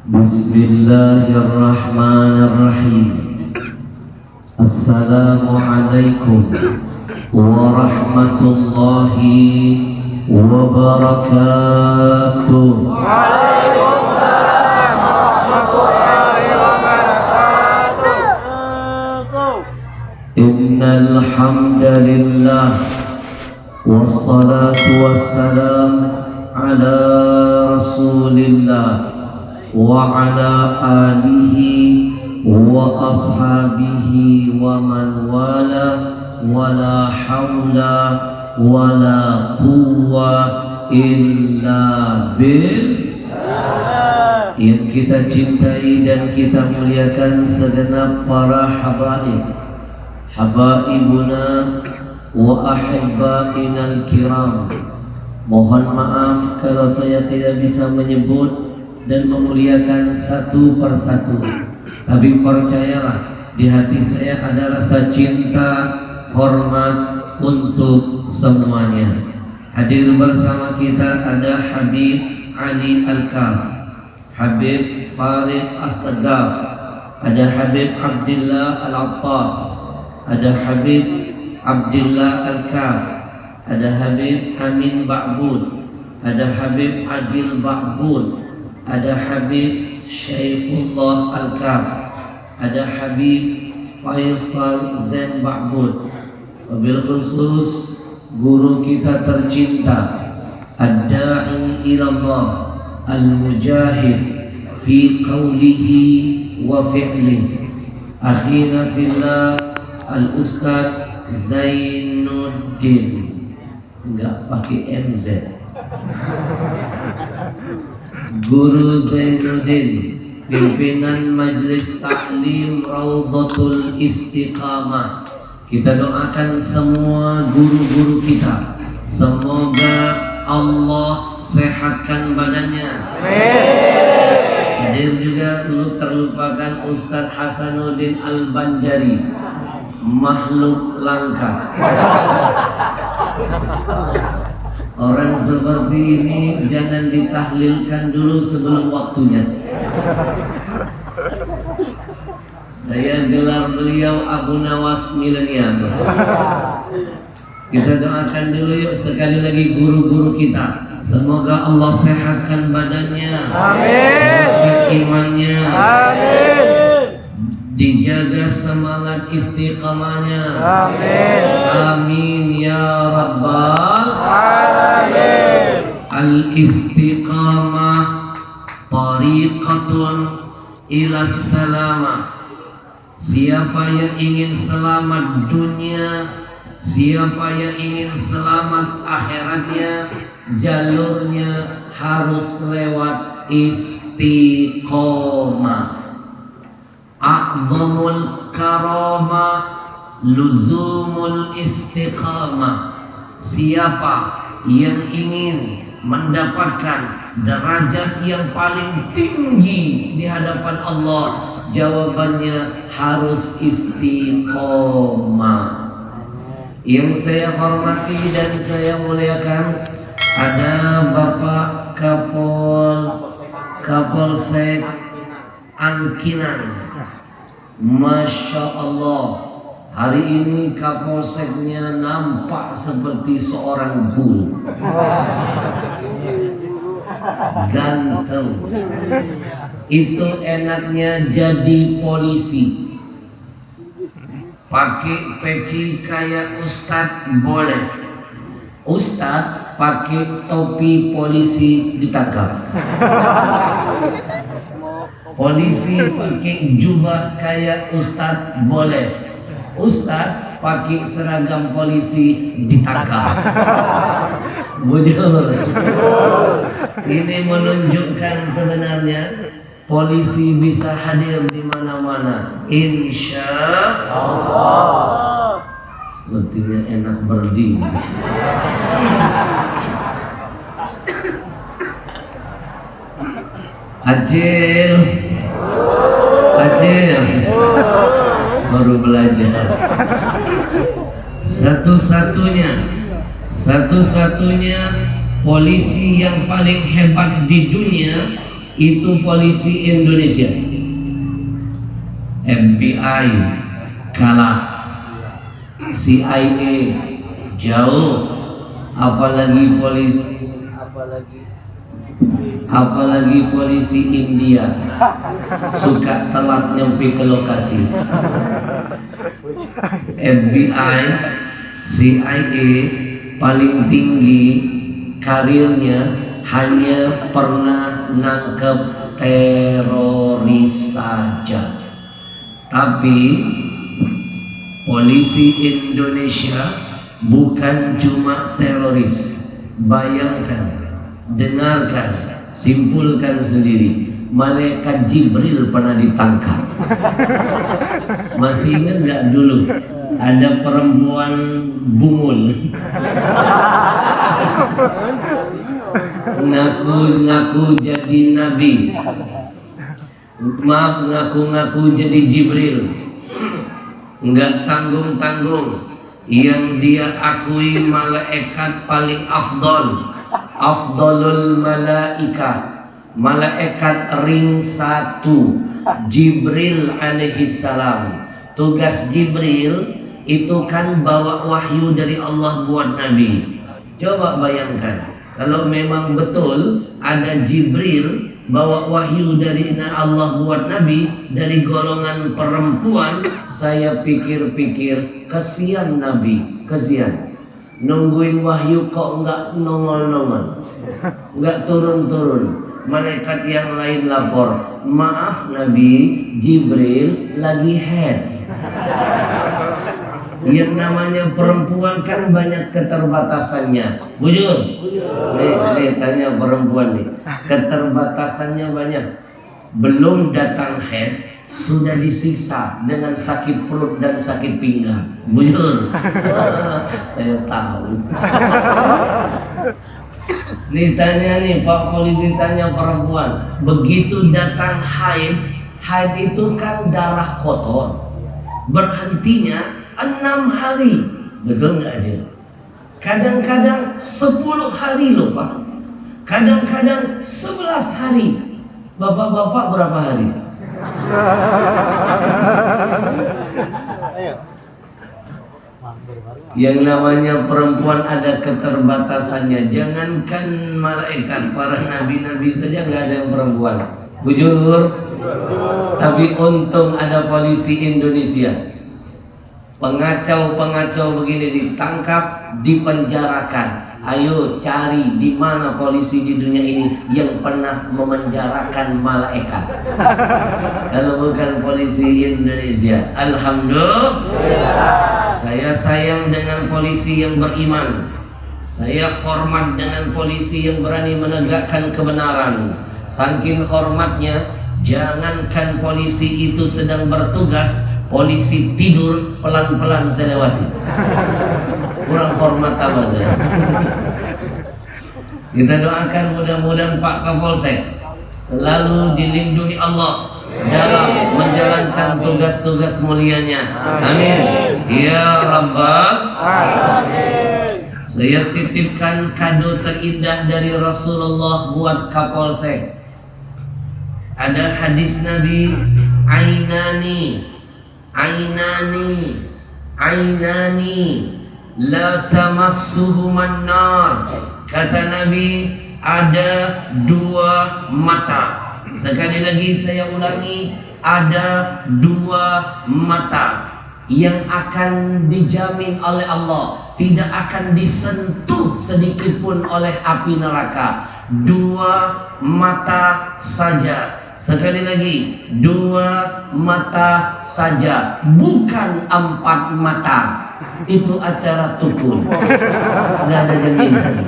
Bismillahirrahmanirrahim. Assalamualaikum warahmatullahi wabarakatuh. Waalaikumsalam warahmatullahi wabarakatuh. Innal hamdalillah wassalatu wassalam ala Rasulillah wa ala alihi wa ashabihi wa man wala wala hawla wala quwwa illa billah. Yang kita cintai dan kita muliakan segenap para habaibuna wa ahibbainal kiram. Mohon maaf kalau saya tidak bisa menyebut dan memuliakan satu persatu, tapi percayalah di hati saya ada rasa cinta, hormat untuk semuanya. Hadir bersama kita ada Habib Ali Al-Kaf, Habib Farid As-Sagaf, ada Habib Abdullah Al-Attas, ada Habib Abdullah Al-Kaf, ada Habib Amin Ba'bud, ada Habib Adil Ba'bud, ada Habib Syaifullah Al-Kaf, ada Habib Faisal Zain Ba'bud. Wabil khusus guru kita tercinta, ad-da'i ilallah, al-mujahid fi qawlihi wa fi'lihi, akhina fillah al-ustadz Zainuddin. Enggak pakai MZ. Guru Zainuddin, pimpinan Majelis Taklim Raudhatul Istiqamah. Kita doakan semua guru-guru kita, semoga Allah sehatkan badannya. Hadir juga terlupakan Ustadz Hasanuddin Al-Banjari, makhluk langka. Orang seperti ini jangan ditahlilkan dulu sebelum waktunya. Saya gelar beliau Abu Nawas Milenial. Kita doakan dulu yuk sekali lagi guru-guru kita. Semoga Allah sehatkan badannya, sehatkan imannya, dijaga semangat istiqamahnya. Amin ya rabbal alamin. Al-istiqamah tariqatun ila salamah. Siapa yang ingin selamat dunia, siapa yang ingin selamat akhiratnya, jalurnya harus lewat istiqamah. A'zamul karamah luzumul istiqamah. Siapa yang ingin mendapatkan derajat yang paling tinggi di hadapan Allah, jawabannya harus istiqamah. Yang saya hormati dan saya muliakan, ada Bapak Kapolsek Angkinan. Masya Allah, hari ini Kapolseknya nampak seperti seorang guru, ganteng. Itu enaknya jadi polisi, pakai peci kayak ustadz boleh, ustadz pakai topi polisi ditangkap. Polisi pakai jubah kayak ustadz boleh, ustadz pakai seragam polisi ditangkap. Bujur. Ini menunjukkan sebenarnya polisi bisa hadir di mana-mana, insya Allah. Sepertinya enak berdiri. Ajil, baru belajar. Satu-satunya Satu-satunya polisi yang paling hebat di dunia itu polisi Indonesia. FBI kalah, CIA jauh, apalagi polisi India suka telat nyampe ke lokasi. FBI, CIA paling tinggi karirnya hanya pernah nangkep teroris saja. Tapi polisi Indonesia bukan cuma teroris. Bayangkan, dengarkan, simpulkan sendiri. Malaikat Jibril pernah ditangkap. Masih ingat nggak dulu ada perempuan bungul ngaku-ngaku jadi nabi, maaf, ngaku-ngaku jadi Jibril, nggak tanggung-tanggung. Yang dia akui malaikat paling afdalul malaikat, malaikat ring 1, Jibril alaihissalam. Tugas Jibril itu kan bawa wahyu dari Allah buat Nabi. Coba bayangkan, kalau memang betul ada Jibril bawa wahyu dari Allah buat Nabi dari golongan perempuan, saya pikir-pikir kesian Nabi, kesian. Nungguin wahyu kok nggak nongol-nongol, nggak turun-turun. Malaikat yang lain lapor, maaf Nabi, Jibril lagi head. Yang namanya perempuan kan banyak keterbatasannya. Bujur? Nih tanya perempuan nih. Keterbatasannya banyak. Belum datang head, sudah disiksa dengan sakit perut dan sakit pinggang. Bujur? Saya tahu. Nih tanya nih, Pak Polisi tanya perempuan. Begitu datang haid itu kan darah kotor. Berhentinya 6 hari, betul nggak aja? Kadang-kadang 10 hari loh Pak, kadang-kadang 11 hari. Bapak-bapak berapa hari? Yang namanya perempuan ada keterbatasannya. Jangankan malaikat, para nabi-nabi saja nggak ada yang perempuan. Bujur. Tapi untung ada polisi Indonesia. Pengacau-pengacau begini ditangkap, dipenjarakan. Ayo cari di mana polisi di dunia ini yang pernah memenjarakan malaikat. Kalau bukan polisi Indonesia. Alhamdulillah. Saya sayang dengan polisi yang beriman. Saya hormat dengan polisi yang berani menegakkan kebenaran. Saking hormatnya, jangankan polisi itu sedang bertugas, polisi tidur pelan-pelan saya lewati. Kurang hormat apa saya? Kita doakan mudah-mudahan Pak Kapolsek selalu dilindungi Allah dalam menjalankan tugas-tugas mulianya. Amin. Ya Rabbal Alamin. Saya titipkan kado terindah dari Rasulullah buat Kapolsek. Ada hadis Nabi, Ainani la tamassuhuman nar. Kata Nabi, ada 2 mata. Sekali lagi saya ulangi, ada 2 mata yang akan dijamin oleh Allah tidak akan disentuh sedikit pun oleh api neraka. 2 mata saja. Sekali lagi, 2 mata saja, bukan 4 mata. Itu acara tukul, nggak ada jaminan.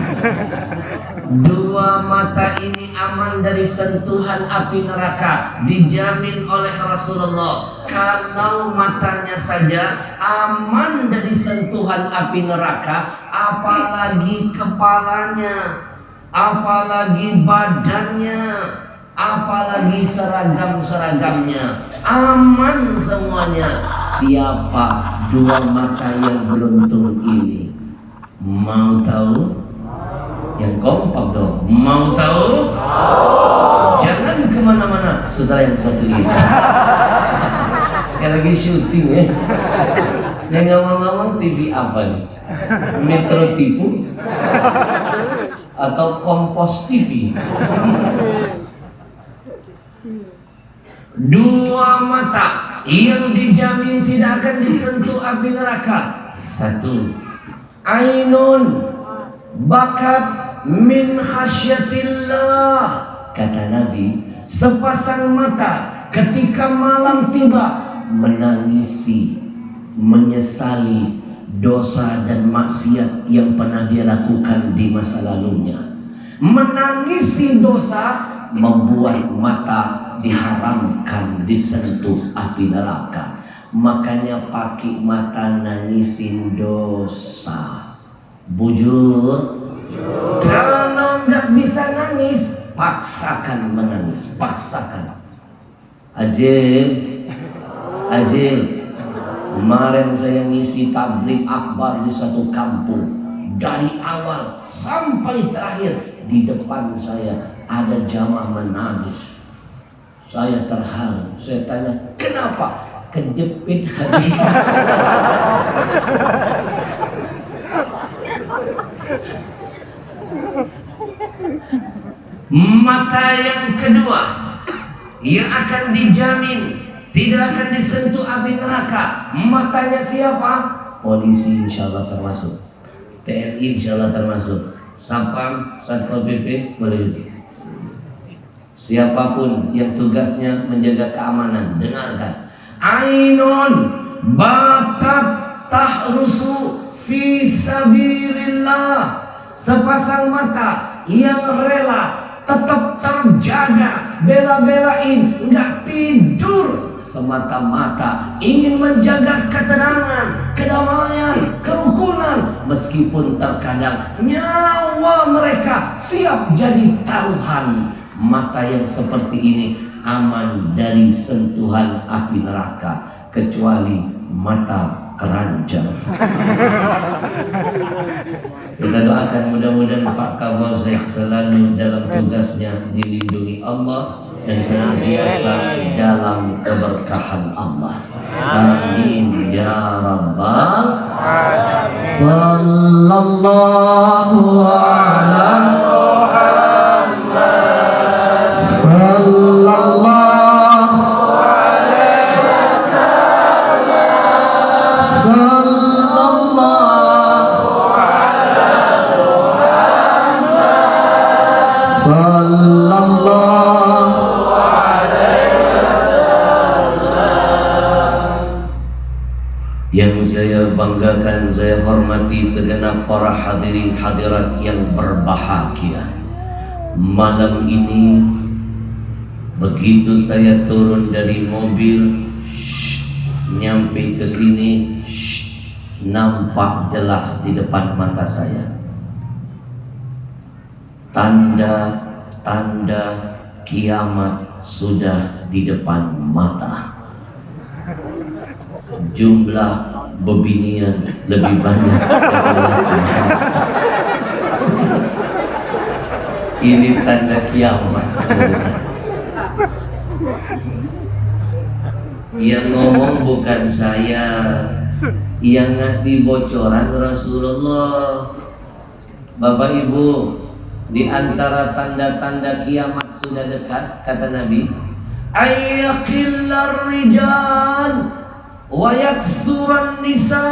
2 mata ini aman dari sentuhan api neraka, dijamin oleh Rasulullah. Kalau matanya saja aman dari sentuhan api neraka, apalagi kepalanya, apalagi badannya, apalagi seragam-seragamnya, aman semuanya. Siapa 2 mata yang beruntung ini? Mau tahu? Yang kompak dong. Mau tahu? Jangan kemana-mana, saudara yang satu ini. Kayak lagi syuting ya. Yang ngomong-ngomong TV apa nih? Metro Tipu? Atau Kompos TV? Dua mata yang dijamin tidak akan disentuh api neraka. Satu, ainun bakat min khasyatillah. Kata Nabi, sepasang mata ketika malam tiba menangisi, menyesali dosa dan maksiat yang pernah dia lakukan di masa lalunya. Menangisi dosa membuat mata diharamkan disentuh api neraka. Makanya pakai mata nangisin dosa. Bujur. Kalau nggak bisa nangis, paksakan menangis, paksakan. Ajil, kemarin saya ngisi tabligh akbar di satu kampung. Dari awal sampai terakhir di depan saya ada jamaah menangis. Saya terharu. Saya tanya, kenapa? Kejepit hati. Mata yang kedua yang akan dijamin tidak akan disentuh api neraka. Matanya siapa? Polisi insyaallah termasuk, TNI insyaallah termasuk, Sapam, Satpol PP boleh juga. Siapapun yang tugasnya menjaga keamanan, dengarkan. Ainun bakat tahrusu fi sabilillah. Sepasang mata yang rela tetap terjaga, bela-belain, nggak tidur semata-mata ingin menjaga ketenangan, kedamaian, kerukunan, meskipun terkadang nyawa mereka siap jadi taruhan. Mata yang seperti ini aman dari sentuhan api neraka, kecuali mata keranjang. Kita doakan mudah-mudahan Pak Kapolsek selalu dalam tugasnya dilindungi Allah dan senantiasa dalam keberkahan Allah. Amin ya rabbal alamin. Sallallahu alaihi Yang saya banggakan, saya hormati segenap para hadirin hadirat yang berbahagia. Malam ini begitu saya turun dari mobil, nyampe ke sini, nampak jelas di depan mata saya tanda-tanda kiamat sudah di depan mata. Jumlah bebinian lebih banyak. Ini tanda kiamat. Yang ngomong bukan saya, yang ngasih bocoran Rasulullah. Bapak Ibu, di antara tanda-tanda kiamat sudah dekat, kata Nabi, ayyaqillar rijal wa yaktsuran nisa.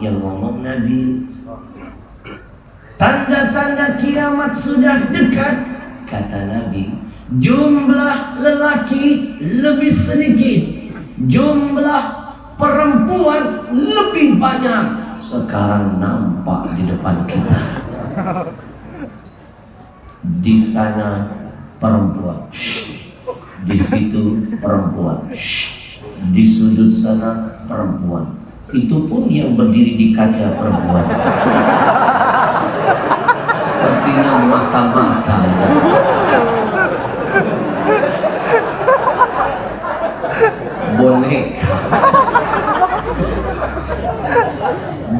Yang ngomong Nabi. Tanda-tanda kiamat sudah dekat, kata Nabi, jumlah lelaki lebih sedikit, jumlah perempuan lebih banyak. Sekarang nampak di depan kita. Di sana perempuan, di situ perempuan, di sudut sana perempuan. Itu pun yang berdiri di kaca perempuan. Sepertinya mata-mata. Boneka.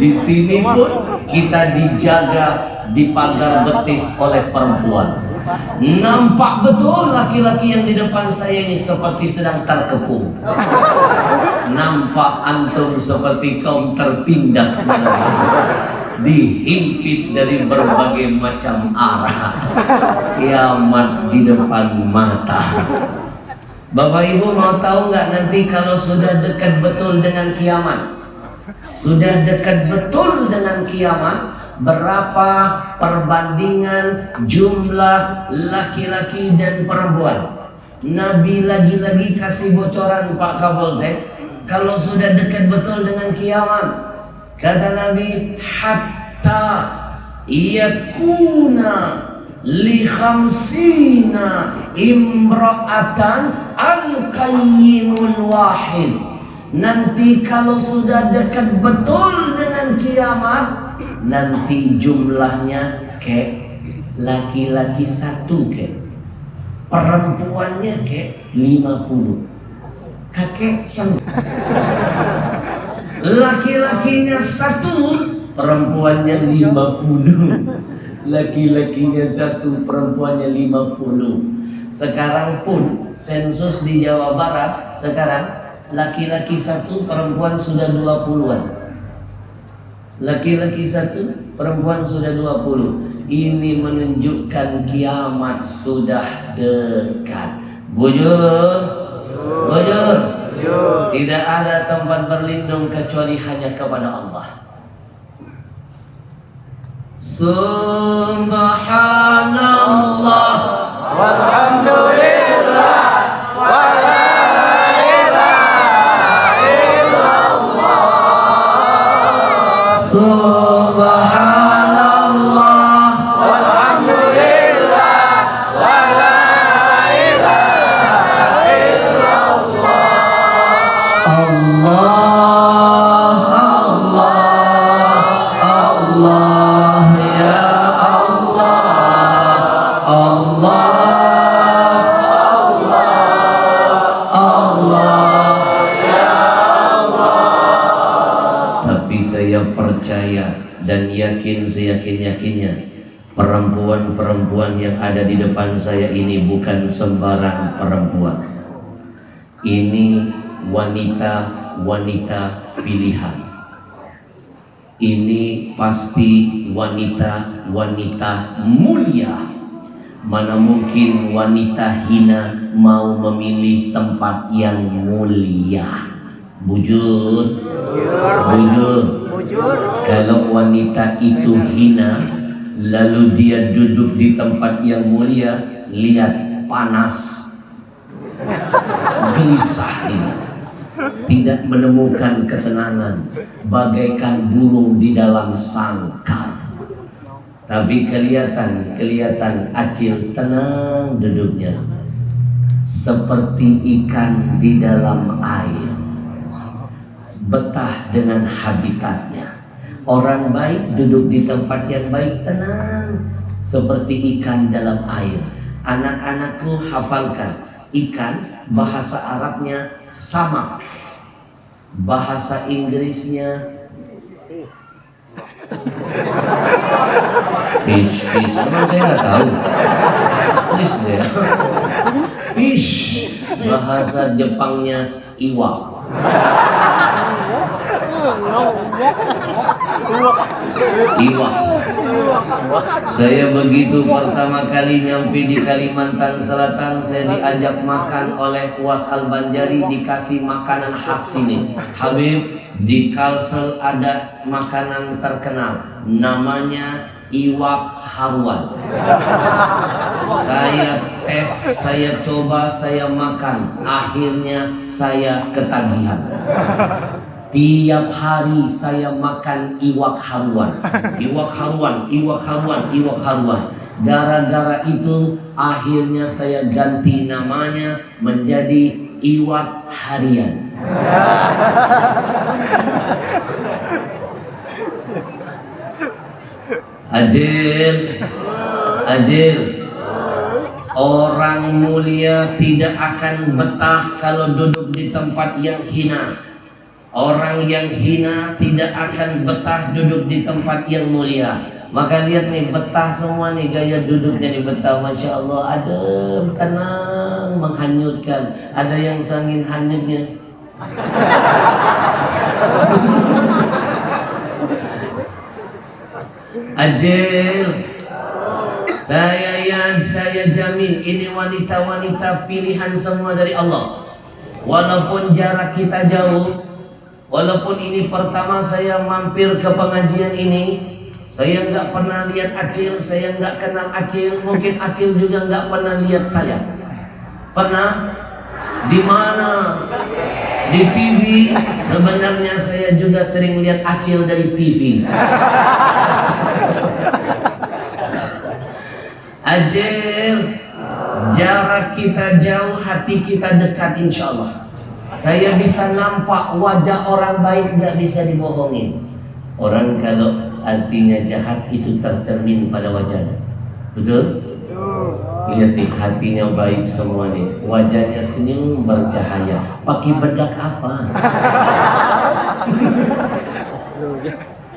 Di sini pun kita dijaga di pagar betis oleh perempuan. Nampak betul laki-laki yang di depan saya ini seperti sedang terkepung. Nampak antum seperti kaum tertindas, dihimpit dari berbagai macam arah. Kiamat di depan mata. Bapak Ibu mau tahu nggak nanti kalau sudah dekat betul dengan kiamat? Sudah dekat betul dengan kiamat, berapa perbandingan jumlah laki-laki dan perempuan? Nabi lagi-lagi kasih bocoran Pak Kapolsek, kalau sudah dekat betul dengan kiamat, kata Nabi, hatta yakuna li khamsina imra'atan al-qayyimul wahid. Nanti kalau sudah dekat betul dengan kiamat, nanti jumlahnya kayak laki-laki 1 kayak, perempuannya kayak 50. Kakek yang laki-lakinya 1, perempuannya 50. Laki-lakinya 1, perempuannya 50. Sekarang pun sensus di Jawa Barat sekarang laki-laki 1, perempuan sudah 20-an. Laki-laki 1, perempuan sudah 20. Ini menunjukkan kiamat sudah dekat. Bujur, bujur. Tidak ada tempat berlindung kecuali hanya kepada Allah. Subhanallah walhamdulillah wala ilaha illallah. Subhanallah walhamdulillah wala ilaha illallah. Allah, Allah, Allah, ya Allah, Allah, Allah, ya Allah. Tapi saya percaya dan yakin seyakin-yakinnya, perempuan-perempuan yang ada di depan saya ini bukan sembarang perempuan. Ini wanita-wanita pilihan. Ini pasti wanita-wanita mulia. Mana mungkin wanita hina mau memilih tempat yang mulia? Bujur, bujur. Kalau wanita itu hina, lalu dia duduk di tempat yang mulia, lihat panas, gelisah ini, tidak menemukan ketenangan, bagaikan burung di dalam sangkar. Tapi kelihatan Acil tenang duduknya, seperti ikan di dalam air, betah dengan habitatnya. Orang baik duduk di tempat yang baik, tenang, seperti ikan dalam air. Anak-anakku hafalkan, ikan bahasa Arabnya samak, bahasa Inggrisnya fish. Emang saya nggak tahu. Please deh. Fish, bahasa Jepangnya iwak. Iwak. Saya begitu pertama kali nyampe di Kalimantan Selatan, saya diajak makan oleh Uwas Al-Banjari, dikasih makanan khas sini. Habib, di Kalsel ada makanan terkenal, namanya iwak haruan. Saya tes, saya coba, saya makan, akhirnya saya ketagihan. Tiap hari saya makan iwak haruan, iwak haruan, iwak haruan, iwak haruan. Gara-gara itu akhirnya saya ganti namanya menjadi iwak harian. Ajil, orang mulia tidak akan betah kalau duduk di tempat yang hina. Orang yang hina tidak akan betah duduk di tempat yang mulia. Maka lihat nih, betah semua nih, gaya duduknya nih betah, Masya Allah, adem, tenang, menghanyutkan. Ada yang sangin hanyutnya. Ajil, saya jamin ini wanita-wanita pilihan semua dari Allah. Walaupun jarak kita jauh, walaupun ini pertama saya mampir ke pengajian ini, saya nggak pernah lihat Acil, saya nggak kenal Acil, mungkin Acil juga nggak pernah lihat saya. Pernah? Di mana? Di TV. Sebenarnya saya juga sering lihat Acil dari TV. Ajil, jarak kita jauh, hati kita dekat, insya Allah. Saya bisa nampak wajah orang baik, nggak bisa dibohongin. Orang kalau hatinya jahat itu tercermin pada wajahnya. Betul? Lihat nih, hatinya baik semua nih, wajahnya senyum bercahaya. Pakai bedak apa?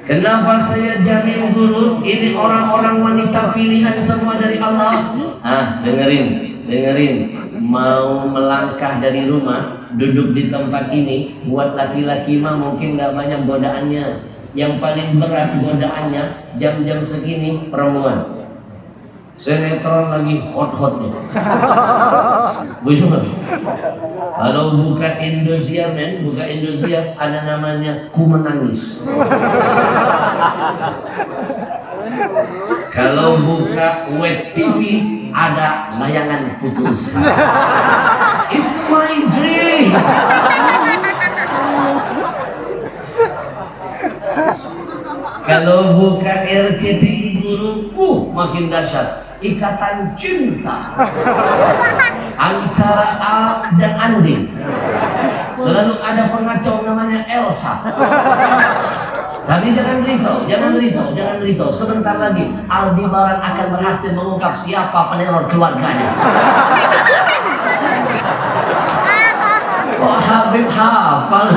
Kenapa saya jamin guru? Ini orang-orang wanita pilihan semua dari Allah. Dengerin. Mau melangkah dari rumah, duduk di tempat ini, buat laki-laki mah mungkin nggak banyak godaannya. Yang paling berat godaannya jam-jam segini perempuan. Sinetron lagi hot-hotnya. Bagaimana? Kalau buka Indosiar, ada namanya Ku Menangis. Kalau buka Web TV ada Layangan Putus. It's my dream. Kalau buka RCTI guru, makin dahsyat. Ikatan Cinta antara Al dan Andi. Selalu ada pengacau namanya Elsa. Tapi jangan risau. Sebentar lagi Aldebaran akan berhasil mengungkap siapa peneror keluarganya. Kok Habib hafal?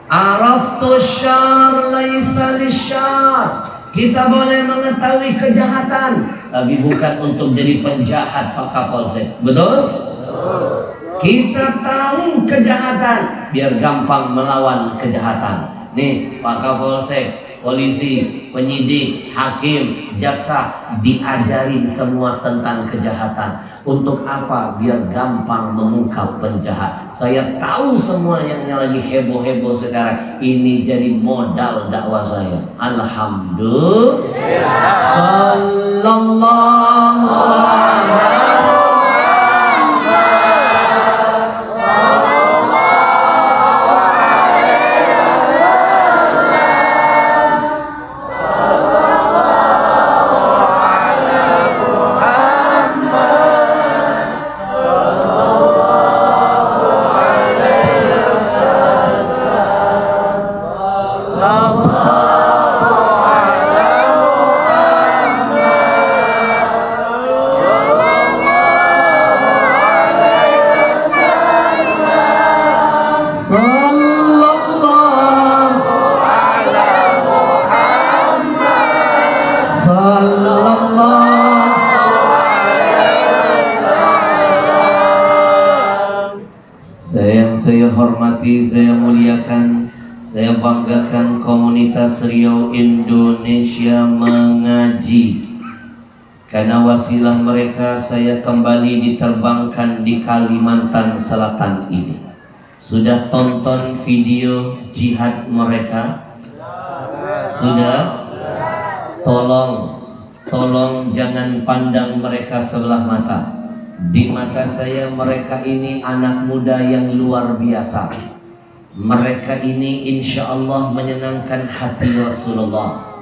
Araftu syar laisa lisyar. Kita boleh mengetahui kejahatan, tapi bukan untuk jadi penjahat, Pak Kapolsek. Betul? Kita tahu kejahatan biar gampang melawan kejahatan. Nih, Pak Kapolsek, polisi, penyidik, hakim, jaksa diajarin semua tentang kejahatan. Untuk apa? Biar gampang mengungkap penjahat. Saya tahu semua yang lagi heboh-heboh sekarang. Ini jadi modal dakwah saya. Alhamdulillah. Sallallahu alaihi saya hormati, saya muliakan, saya banggakan komunitas Riau Indonesia Mengaji. Karena wasilah mereka saya kembali diterbangkan di Kalimantan Selatan ini. Sudah tonton video jihad mereka? Sudah? Tolong jangan pandang mereka sebelah mata. Di mata saya mereka ini anak muda yang luar biasa. Mereka ini insya Allah menyenangkan hati Rasulullah.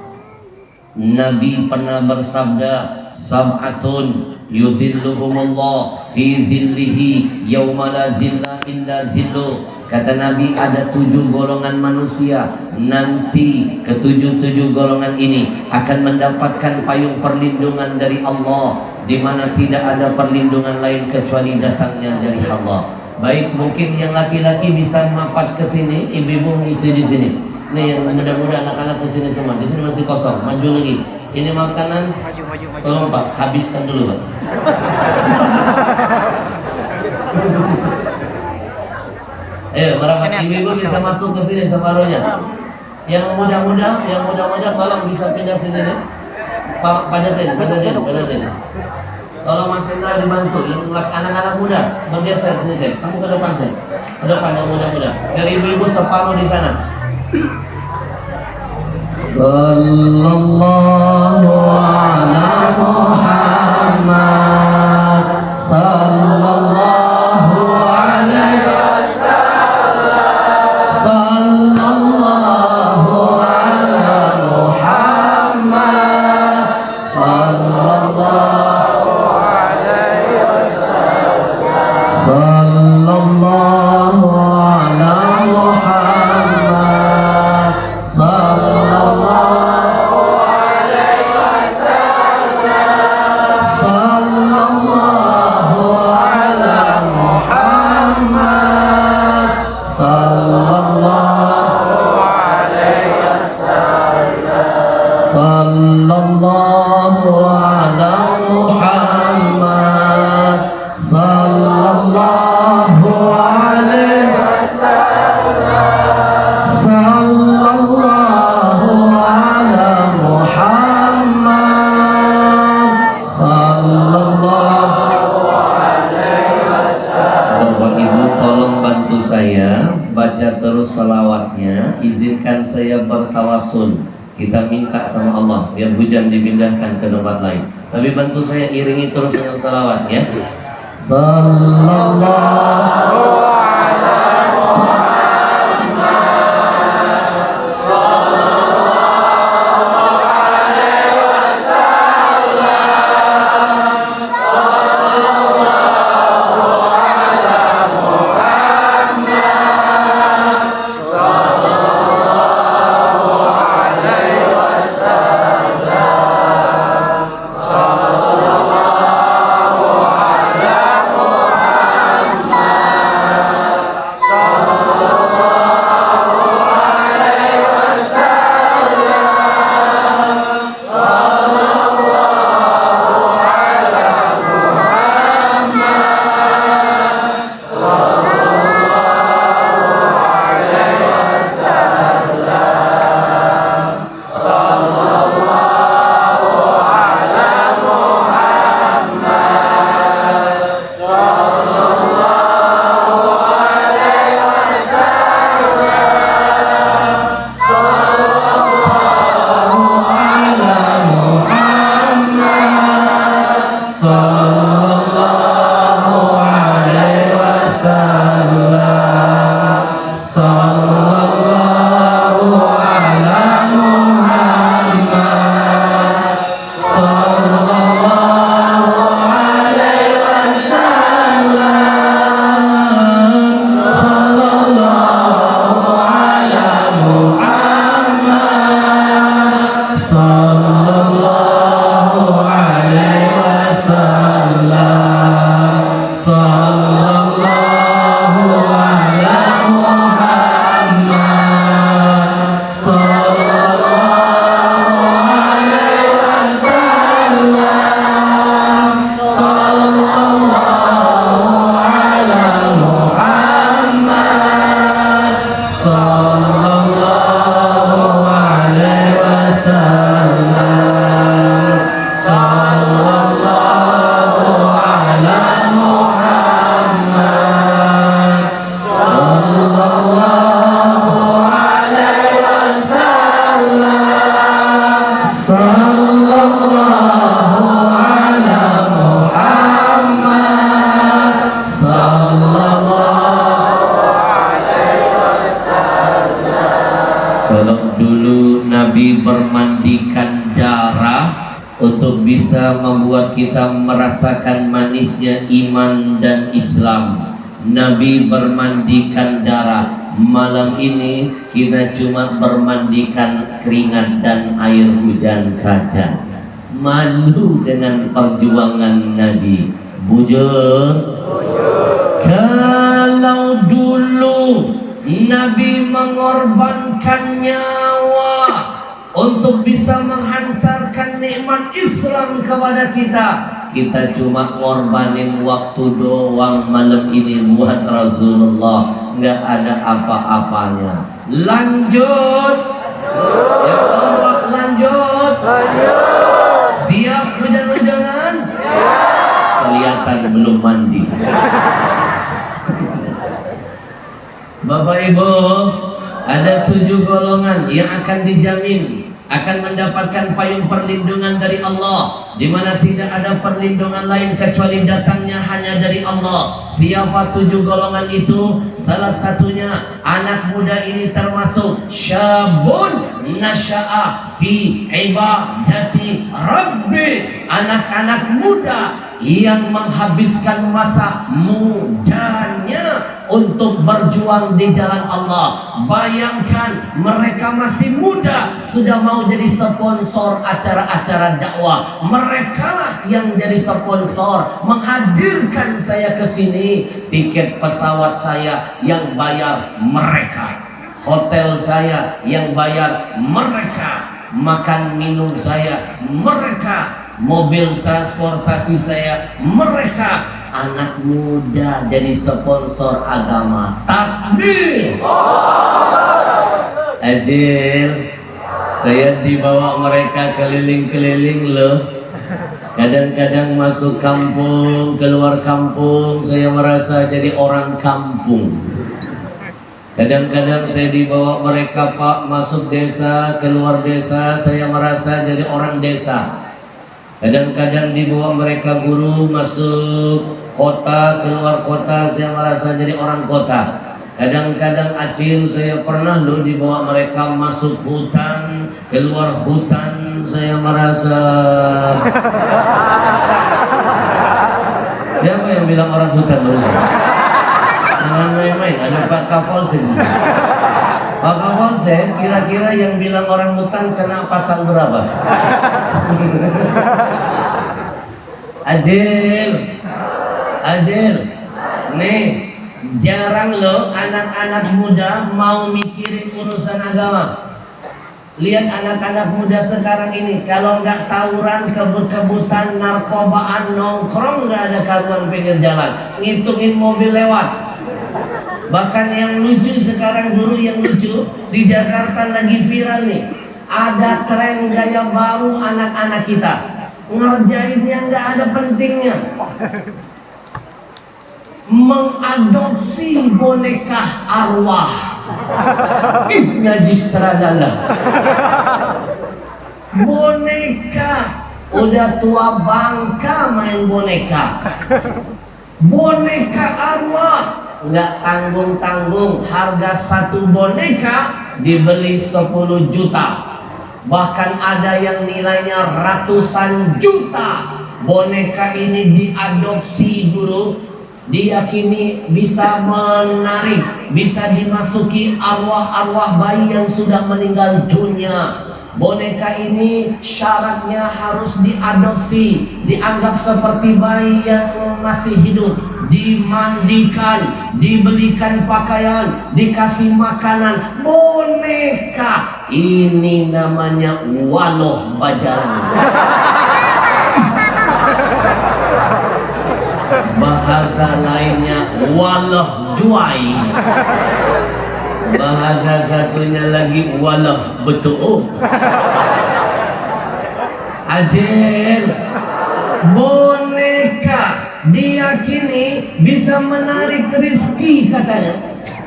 Nabi pernah bersabda, sab'atun yudhilluhumullah fi dhillihi yawma la dhilla illa dhilluh. Kata Nabi, ada 7 golongan manusia. Nanti ketujuh golongan ini akan mendapatkan payung perlindungan dari Allah, di mana tidak ada perlindungan lain kecuali datangnya dari Allah. Baik, mungkin yang laki-laki bisa mapat ke sini, ibu-ibu ngisi di sini. Nih yang muda-muda anak-anak ke sini semua. Di sini masih kosong, maju lagi. Ini makanan, tolong Pak, habiskan dulu Pak. Ayo, merapat ibu-ibu bisa masuk ke sini separuhnya. Yang muda-muda tolong bisa pindah ke sini. Pak Jatin. Tolong Mas Hendra dibantu. Yang anak-anak muda bergeser sini saya. Kamu ke depan saya. Ke depan yang muda-muda. Biar ibu-ibu separuh di sana. Sallallahu ala Muhammad. Sallallahu alaihi wasallam. Sallallahu ala Muhammad. Sallallahu alaihi wasallam. Sallallahu ala Muhammad. Sallallahu alaihi wasallam. Sallallahu ala Muhammad. Sallallahu alaihi wasallam. Sallallahu ala Muhammad. Sallallahu alaihi wasallam. Sallallahu ala Muhammad. Sallallahu alaihi wasallam. Bapak Ibu tolong bantu saya baca terus salawatnya. Izinkan saya bertawasul. Kita minta sama Allah biar hujan dipindahkan ke tempat lain. Tapi bantu saya iringi terus dengan salawat ya. Sallallahu bermandikan darah untuk bisa membuat kita merasakan manisnya iman dan Islam. Nabi bermandikan darah. Malam ini kita cuma bermandikan keringat dan air hujan saja. Malu dengan perjuangan Nabi. Bujur Kalau dulu Nabi mengorbankan nyawa untuk bisa menghantarkan nikmat Islam kepada kita, kita cuma ngorbanin waktu doang malam ini buat Rasulullah, nggak ada apa-apanya. Lanjut, ya Allah, lanjut. Siap hujan-hujanan? Kelihatan belum mandi. Bapak Ibu, ada 7 golongan yang akan dijamin akan mendapatkan payung perlindungan dari Allah, di mana tidak ada perlindungan lain kecuali datangnya hanya dari Allah. Siapa 7 golongan itu? Salah satunya anak muda ini termasuk syabun nasya'a fi ibadati rabbi, anak-anak muda yang menghabiskan masa mudanya untuk berjuang di jalan Allah. Bayangkan, mereka masih muda sudah mau jadi sponsor acara-acara dakwah. Mereka lah yang jadi sponsor, menghadirkan saya ke sini. Tiket pesawat saya yang bayar mereka, hotel saya yang bayar mereka, makan minum saya mereka, mobil transportasi saya mereka. Anak muda jadi sponsor agama. Takbir. Ajil, saya dibawa mereka keliling-keliling loh. Kadang-kadang masuk kampung, keluar kampung, saya merasa jadi orang kampung. Kadang-kadang saya dibawa mereka, Pak, masuk desa, keluar desa, saya merasa jadi orang desa. Kadang-kadang dibawa mereka guru, masuk kota, keluar kota, saya merasa jadi orang kota. Kadang-kadang Acil, saya pernah loh dibawa mereka masuk hutan, keluar hutan, saya merasa. Siapa yang bilang orang hutan barusan? Jangan main-main, ada Pak Kapolsek. Pak Kapolsek, kira-kira yang bilang orang hutan kena pasal berapa? Ajil, nih jarang loh anak-anak muda mau mikirin urusan agama. Lihat anak-anak muda sekarang ini, kalau nggak tawuran, kebut-kebutan, narkobaan, nongkrong, nggak ada karuan pinggir jalan, ngitungin mobil lewat. Bahkan yang lucu sekarang, guru yang lucu di Jakarta lagi viral nih, ada tren gaya baru anak-anak kita ngerjain yang nggak ada pentingnya, mengadopsi boneka arwah. Najis teradala. Boneka udah tua bangka main boneka. Boneka arwah nggak tanggung-tanggung, harga satu boneka dibeli 10 juta. Bahkan ada yang nilainya ratusan juta. Boneka ini diadopsi guru, diyakini bisa menarik, bisa dimasuki arwah-arwah bayi yang sudah meninggal dunia. Boneka ini syaratnya harus diadopsi, dianggap seperti bayi yang masih hidup, dimandikan, dibelikan pakaian, dikasih makanan. Boneka ini namanya waloh bajaran. Bahasa lainnya waloh juai. Bahasa satunya lagi waloh betul. Ajil, boneka diyakini bisa menarik rezeki katanya.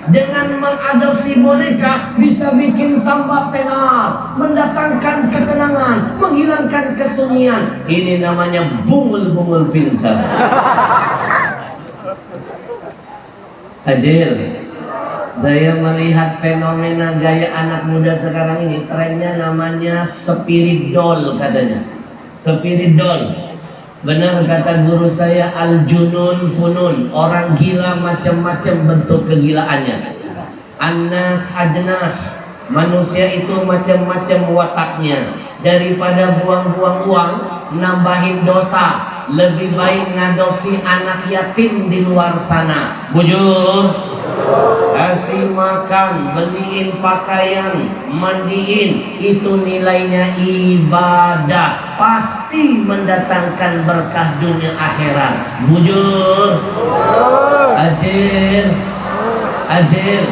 Dengan mengadopsi boneka bisa bikin tambah tenar, mendatangkan ketenangan, menghilangkan kesunyian. Ini namanya bungul-bungul pintar. Ajil, saya melihat fenomena gaya anak muda sekarang ini, trennya namanya spirit doll katanya. Spirit doll. Benar kata guru saya, al-junun funun, orang gila macam-macam bentuk kegilaannya. Annas ajnas, manusia itu macam-macam wataknya. Daripada buang-buang uang, nambahin dosa, lebih baik ngadosi anak yatim di luar sana. Bujur, kasih makan, beliin pakaian, mandiin, itu nilainya ibadah, pasti mendatangkan berkah dunia akhirat. Bujur, ajir, ajir.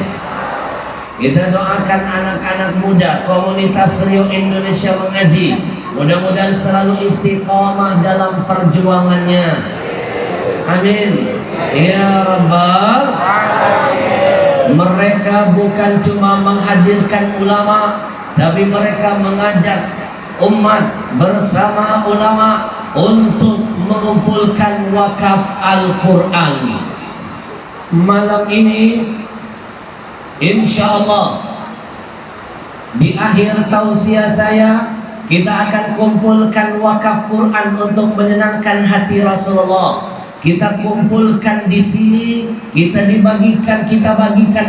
Kita doakan anak-anak muda komunitas Rio Indonesia Mengaji, mudah-mudahan selalu istiqomah dalam perjuangannya. Amin ya rabbal alamin. Mereka bukan cuma menghadirkan ulama, tapi mereka mengajak umat bersama ulama untuk mengumpulkan wakaf Al-Quran. Malam ini insya Allah di akhir tausiah saya, kita akan kumpulkan wakaf Quran untuk menyenangkan hati Rasulullah. Kita kumpulkan di sini, kita bagikan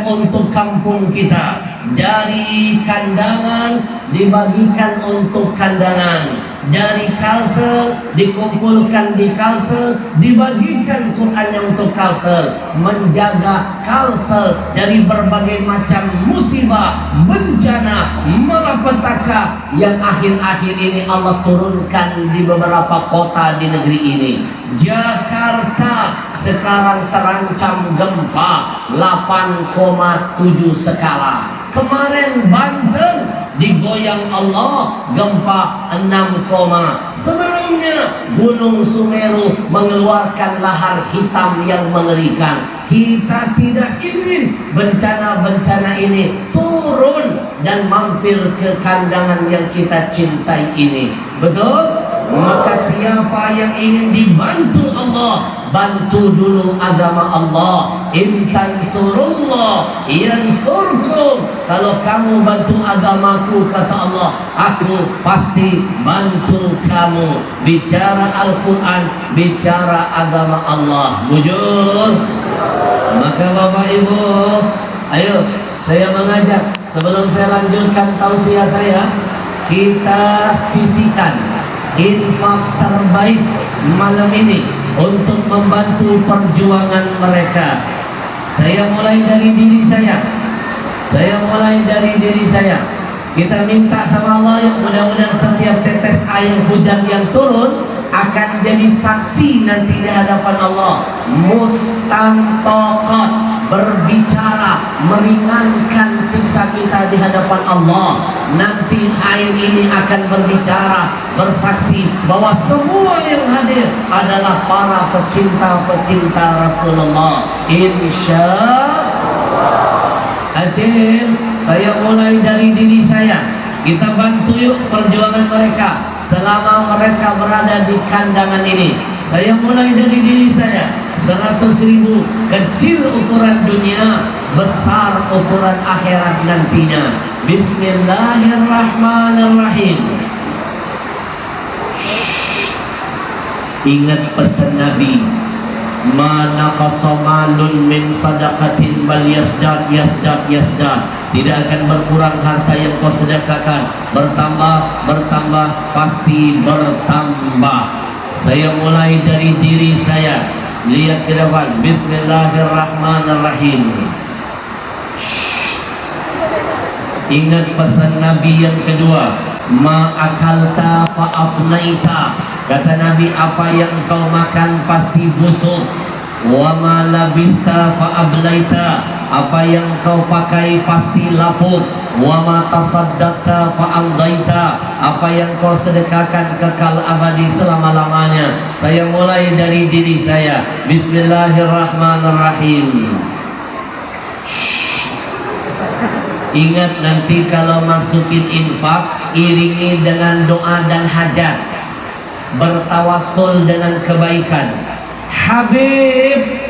untuk kampung kita. Dari kandangan dibagikan untuk kandangan, dari Kalsel dikumpulkan di Kalsel, dibagikan Qurannya untuk Kalsel, menjaga Kalsel dari berbagai macam musibah, bencana, malapetaka yang akhir-akhir ini Allah turunkan di beberapa kota di negeri ini. Jakarta sekarang terancam gempa 8,7 skala. Kemarin Banten digoyang Allah gempa 6, sebelumnya Gunung Sumeru mengeluarkan lahar hitam yang mengerikan. Kita tidak ingin bencana-bencana ini turun dan mampir ke kandangan yang kita cintai ini. Betul? Maka siapa yang ingin dibantu Allah, bantu dulu agama Allah. In tansurullah yansurkum. Kalau kamu bantu agamaku, kata Allah, aku pasti bantu kamu. Bicara Al-Quran, bicara agama Allah. Bujur. Maka Bapak Ibu, ayo saya mengajak, sebelum saya lanjutkan tausiah saya, kita sisihkan infak terbaik malam ini untuk membantu perjuangan mereka. Saya mulai dari diri saya. Kita minta sama Allah, yuk, mudah-mudahan setiap tetes air hujan yang turun akan jadi saksi nanti di hadapan Allah. Mustantaqat, berbicara meringankan siksa kita di hadapan Allah. Nanti air ini akan berbicara, bersaksi bahwa semua yang hadir adalah para pecinta-pecinta Rasulullah. Insya Allah. Saya mulai dari diri saya. Kita bantu yuk perjuangan mereka selama mereka berada di kandangan ini. Saya mulai dari diri saya. 100.000 kecil ukuran dunia, besar ukuran akhirat nantinya. Bismillahirrahmanirrahim. Ingat pesan Nabi, mana qasamalun min sadaqatin bal yasdad. Tidak akan berkurang harta yang kau sedekahkan, bertambah pasti bertambah. Saya mulai dari diri saya. Lihat ke depan. Bismillahirrahmanirrahim. Ingat pesan Nabi yang kedua, ma akalta fa afnaita. Kata Nabi, apa yang kau makan pasti busuk. Wa ma labithta fa ablaita. Apa yang kau pakai pasti lapuk. Wa ma tasaddaqta fa amdaita. Apa yang kau sedekahkan kekal abadi selama-lamanya. Saya mulai dari diri saya. Bismillahirrahmanirrahim. Ingat nanti kalau masukin infak, iringi dengan doa dan hajat. Bertawassul dengan kebaikan. Habib,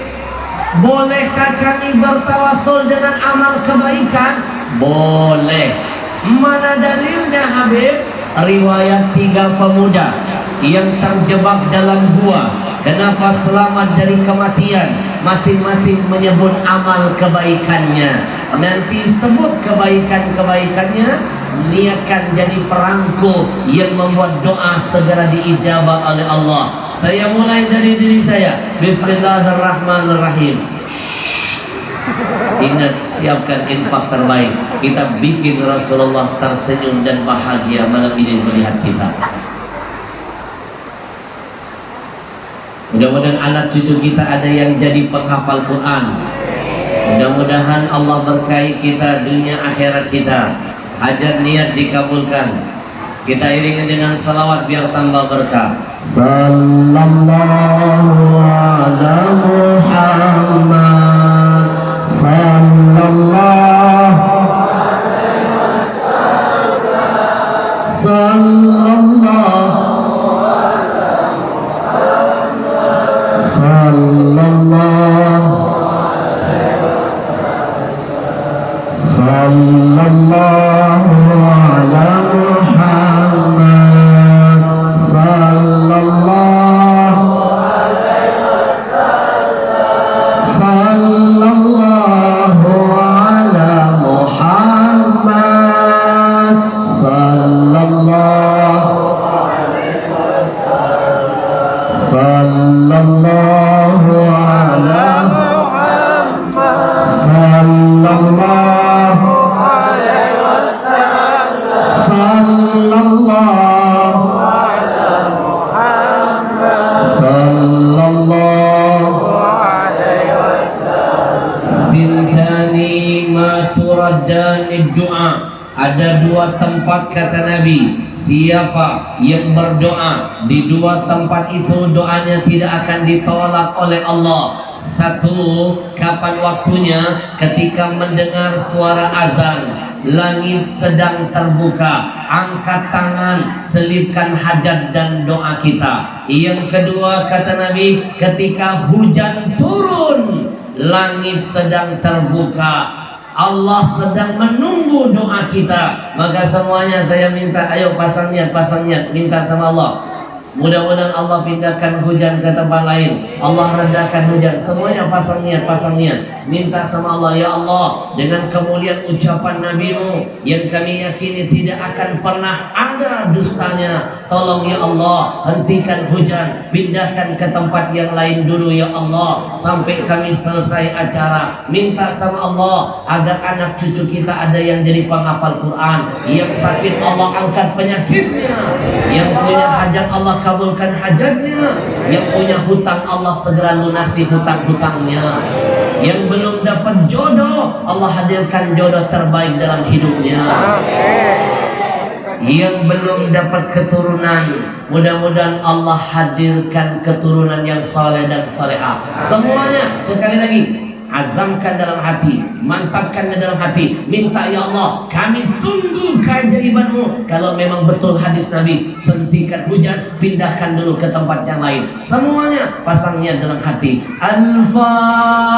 bolehkah kami bertawassul dengan amal kebaikan? Boleh. Mana dalilnya Habib? Riwayat 3 pemuda yang terjebak dalam gua. Kenapa selamat dari kematian? Masing-masing menyebut amal kebaikannya. Nanti sebut kebaikan-kebaikannya, niatkan jadi perangko yang membuat doa segera diijabah oleh Allah. Saya mulai dari diri saya. Bismillahirrahmanirrahim. Ingat, siapkan infak terbaik. Kita bikin Rasulullah tersenyum dan bahagia malam ini melihat kita. Mudah-mudahan anak cucu kita ada yang jadi penghafal Quran. Mudah-mudahan Allah berkahi kita dunia akhirat kita. Hajat niat dikabulkan. Kita iringi dengan salawat biar tambah berkah. Sallallahu ala Muhammad. Sallallahu ala Muhammad. Ada dua tempat kata Nabi, siapa yang berdoa di dua tempat itu doanya tidak akan ditolak oleh Allah. Satu, kapan waktunya? Ketika mendengar suara azan, langit sedang terbuka, angkat tangan, selipkan hajat dan doa kita. Yang kedua kata Nabi, ketika hujan turun, langit sedang terbuka, Allah sedang menunggu doa kita. Maka semuanya saya minta, ayo pasang niat, minta sama Allah. Mudah-mudahan Allah pindahkan hujan ke tempat lain, Allah rendahkan hujan. Semuanya pasang niat, minta sama Allah. Ya Allah, dengan kemuliaan ucapan Nabi-Mu yang kami yakini tidak akan pernah ada dustanya, tolong ya Allah, hentikan hujan, pindahkan ke tempat yang lain dulu ya Allah, sampai kami selesai acara. Minta sama Allah agar anak cucu kita ada yang jadi penghafal Quran, yang sakit Allah angkat penyakitnya, yang punya hajat Allah kabulkan hajatnya, yang punya hutang Allah segera lunasi hutang-hutangnya, yang belum dapat jodoh Allah hadirkan jodoh terbaik dalam hidupnya, yang belum dapat keturunan mudah-mudahan Allah hadirkan keturunan yang saleh dan salehah. Semuanya sekali lagi azamkan dalam hati, mantapkan dalam hati, minta ya Allah, kami tunggu keajaiban-Mu. Kalau memang betul hadis Nabi, hentikan hujan, pindahkan dulu ke tempat yang lain. Semuanya pasangnya dalam hati. Al-Fatihah.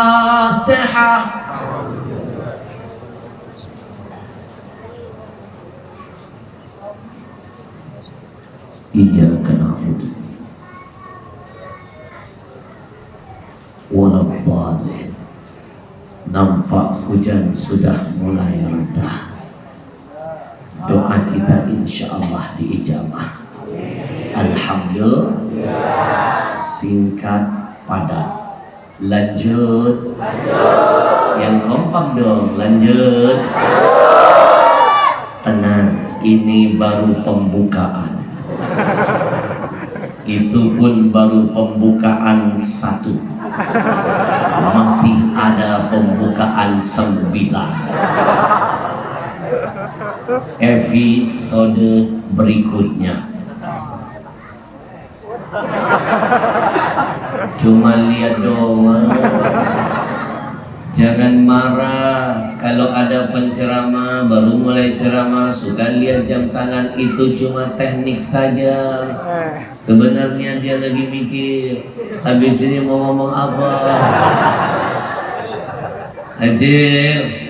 Iyyaka na'budu wa nasta'in. Nampak hujan sudah mulai reda. Doa kita insya Allah diijabah. Alhamdulillah. Singkat padat. Lanjut. Yang kompak dong. Lanjut. Tenang, ini baru pembukaan. Itu pun baru pembukaan 1. Masih ada pembukaan 9. Episode berikutnya. Cuma lihat doang. Jangan marah kalau ada penceramah baru mulai ceramah suka lihat jam tangan, itu cuma teknik saja. Sebenarnya dia lagi mikir habis ini mau ngomong apa. Hajir,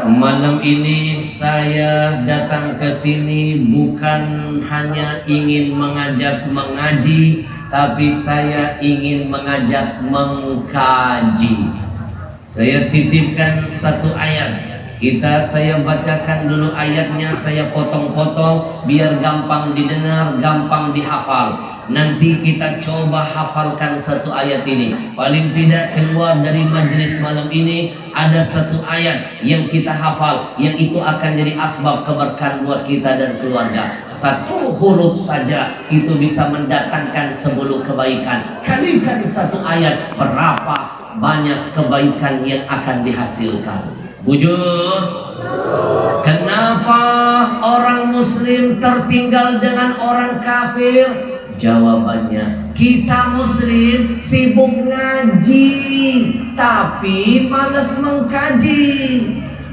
malam ini saya datang ke sini bukan hanya ingin mengajak mengaji, tapi saya ingin mengajak mengkaji. Saya titipkan satu ayat Saya bacakan dulu ayatnya, saya potong-potong biar gampang didengar, gampang dihafal. Nanti kita coba hafalkan satu ayat ini. Paling tidak keluar dari majelis malam ini ada satu ayat yang kita hafal, yang itu akan jadi asbab keberkahan buat kita dan keluarga. Satu huruf saja itu bisa mendatangkan 10 kebaikan. Kalikan satu ayat, berapa banyak kebaikan yang akan dihasilkan. Bujur, kenapa orang muslim tertinggal dengan orang kafir? Jawabannya, kita muslim sibuk ngaji tapi malas mengkaji.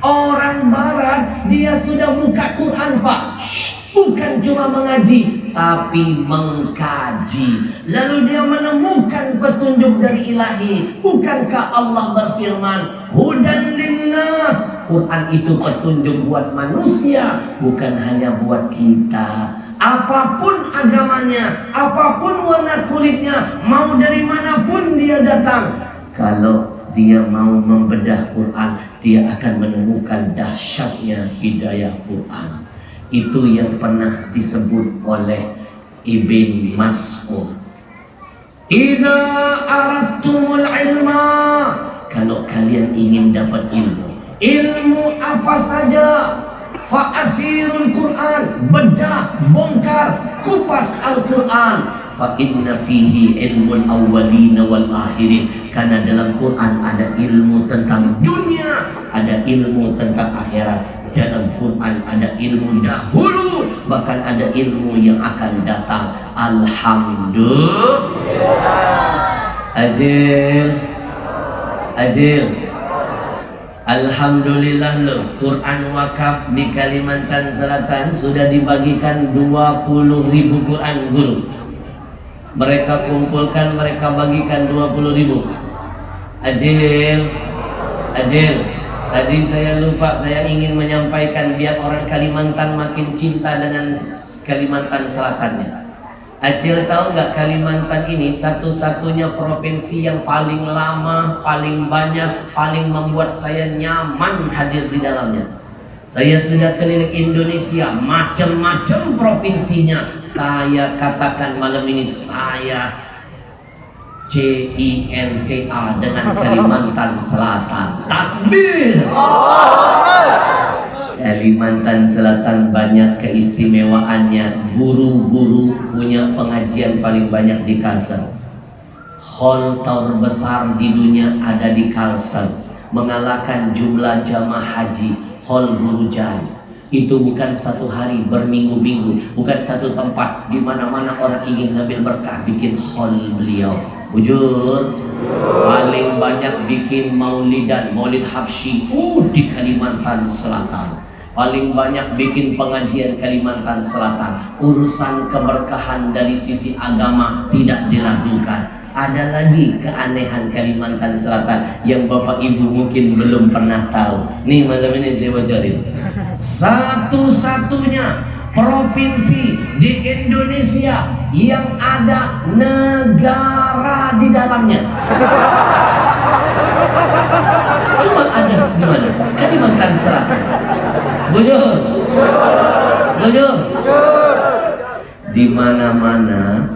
Orang barat dia sudah buka Quran, Pak, bukan cuma mengaji tapi mengkaji. Lalu dia menemukan petunjuk dari ilahi. Bukankah Allah berfirman, hudan linnas, Quran itu petunjuk buat manusia, bukan hanya buat kita. Apapun agamanya, apapun warna kulitnya, mau dari manapun dia datang, kalau dia mau membedah Quran, dia akan menemukan dahsyatnya hidayah Quran. Itu yang pernah disebut oleh Ibn Mas'ud. Idza aradtumul ilma, kalau kalian ingin dapat ilmu apa saja, fa'athirul Quran, bedah, bongkar, kupas Al-Quran. Fa inna fihi ilmul awwalin wal akhirin, karena dalam Quran ada ilmu tentang dunia, ada ilmu tentang akhirat. Dalam Quran ada ilmu dahulu, bahkan ada ilmu yang akan datang. Alhamdulillah. Ajil. Alhamdulillah loh, Quran wakaf di Kalimantan Selatan sudah dibagikan 20.000 Quran guru. Mereka kumpulkan, mereka bagikan 20.000. Ajil. Tadi saya lupa, saya ingin menyampaikan biar orang Kalimantan makin cinta dengan Kalimantan Selatannya. Acil tahu nggak, Kalimantan ini satu-satunya provinsi yang paling lama, paling banyak, paling membuat saya nyaman hadir di dalamnya. Saya sudah keliling Indonesia, macam-macam provinsinya. Saya katakan malam ini saya CINTA dengan Kalimantan Selatan. Takbir! Kalimantan Selatan banyak keistimewaannya. Guru-guru punya pengajian paling banyak di Kalsel. Hall terbesar di dunia ada di Kalsel, mengalahkan jumlah jamaah haji. Hall Guru Jai itu bukan satu hari, berminggu-minggu, bukan satu tempat. Di mana-mana orang ingin ngambil berkah, bikin hall beliau. Bujur, paling banyak bikin maulidan, maulid habsyi di Kalimantan Selatan. Paling banyak bikin pengajian Kalimantan Selatan. Urusan keberkahan dari sisi agama tidak diragukan. Ada lagi keanehan Kalimantan Selatan yang Bapak Ibu mungkin belum pernah tahu. Nih malam ini saya bocorin. Satu-satunya provinsi di Indonesia yang ada negara di dalamnya. Cuma ada di mana? Kalimantan Selatan. Bujur. Di mana-mana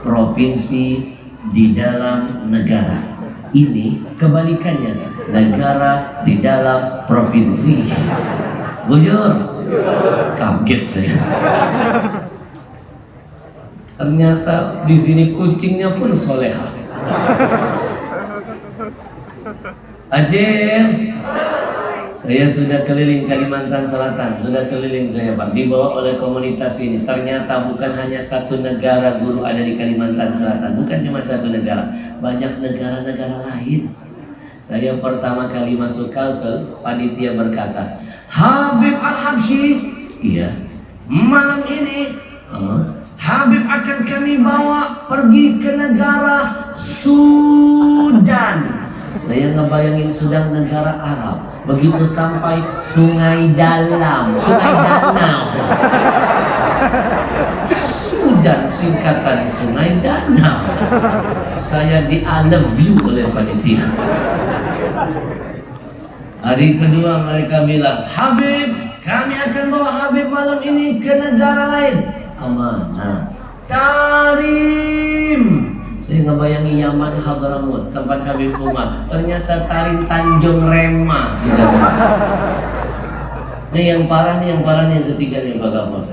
provinsi di dalam negara. Ini kebalikannya, negara di dalam provinsi. Bujur, kaget saya. Ternyata di sini kucingnya pun soleha. Ajil, saya sudah keliling Kalimantan Selatan, sudah keliling saya Pak, dibawa oleh komunitas ini. Ternyata bukan hanya satu negara guru ada di Kalimantan Selatan, bukan cuma satu negara, banyak negara-negara lain. Saya pertama kali masuk Kalsel, panitia berkata, Habib Al-Habsyi, iya, malam ini Habib akan kami bawa pergi ke negara Sudan. Saya ngebayangin Sudan negara Arab. Begitu sampai Sungai Dalam, Sungai Danau. Sudan singkatan Sungai Danau. Saya di I love you oleh panitia. Hari kedua mereka bilang, Habib, kami akan bawa Habib malam ini ke negara lain. Kemana? Tarim. Saya ngebayangin Yaman, Hadramut, tempat Habib Umar. Ternyata Tarim Tanjung Rema. Ini yang parahnya yang ketiga nih Pak Kapolres.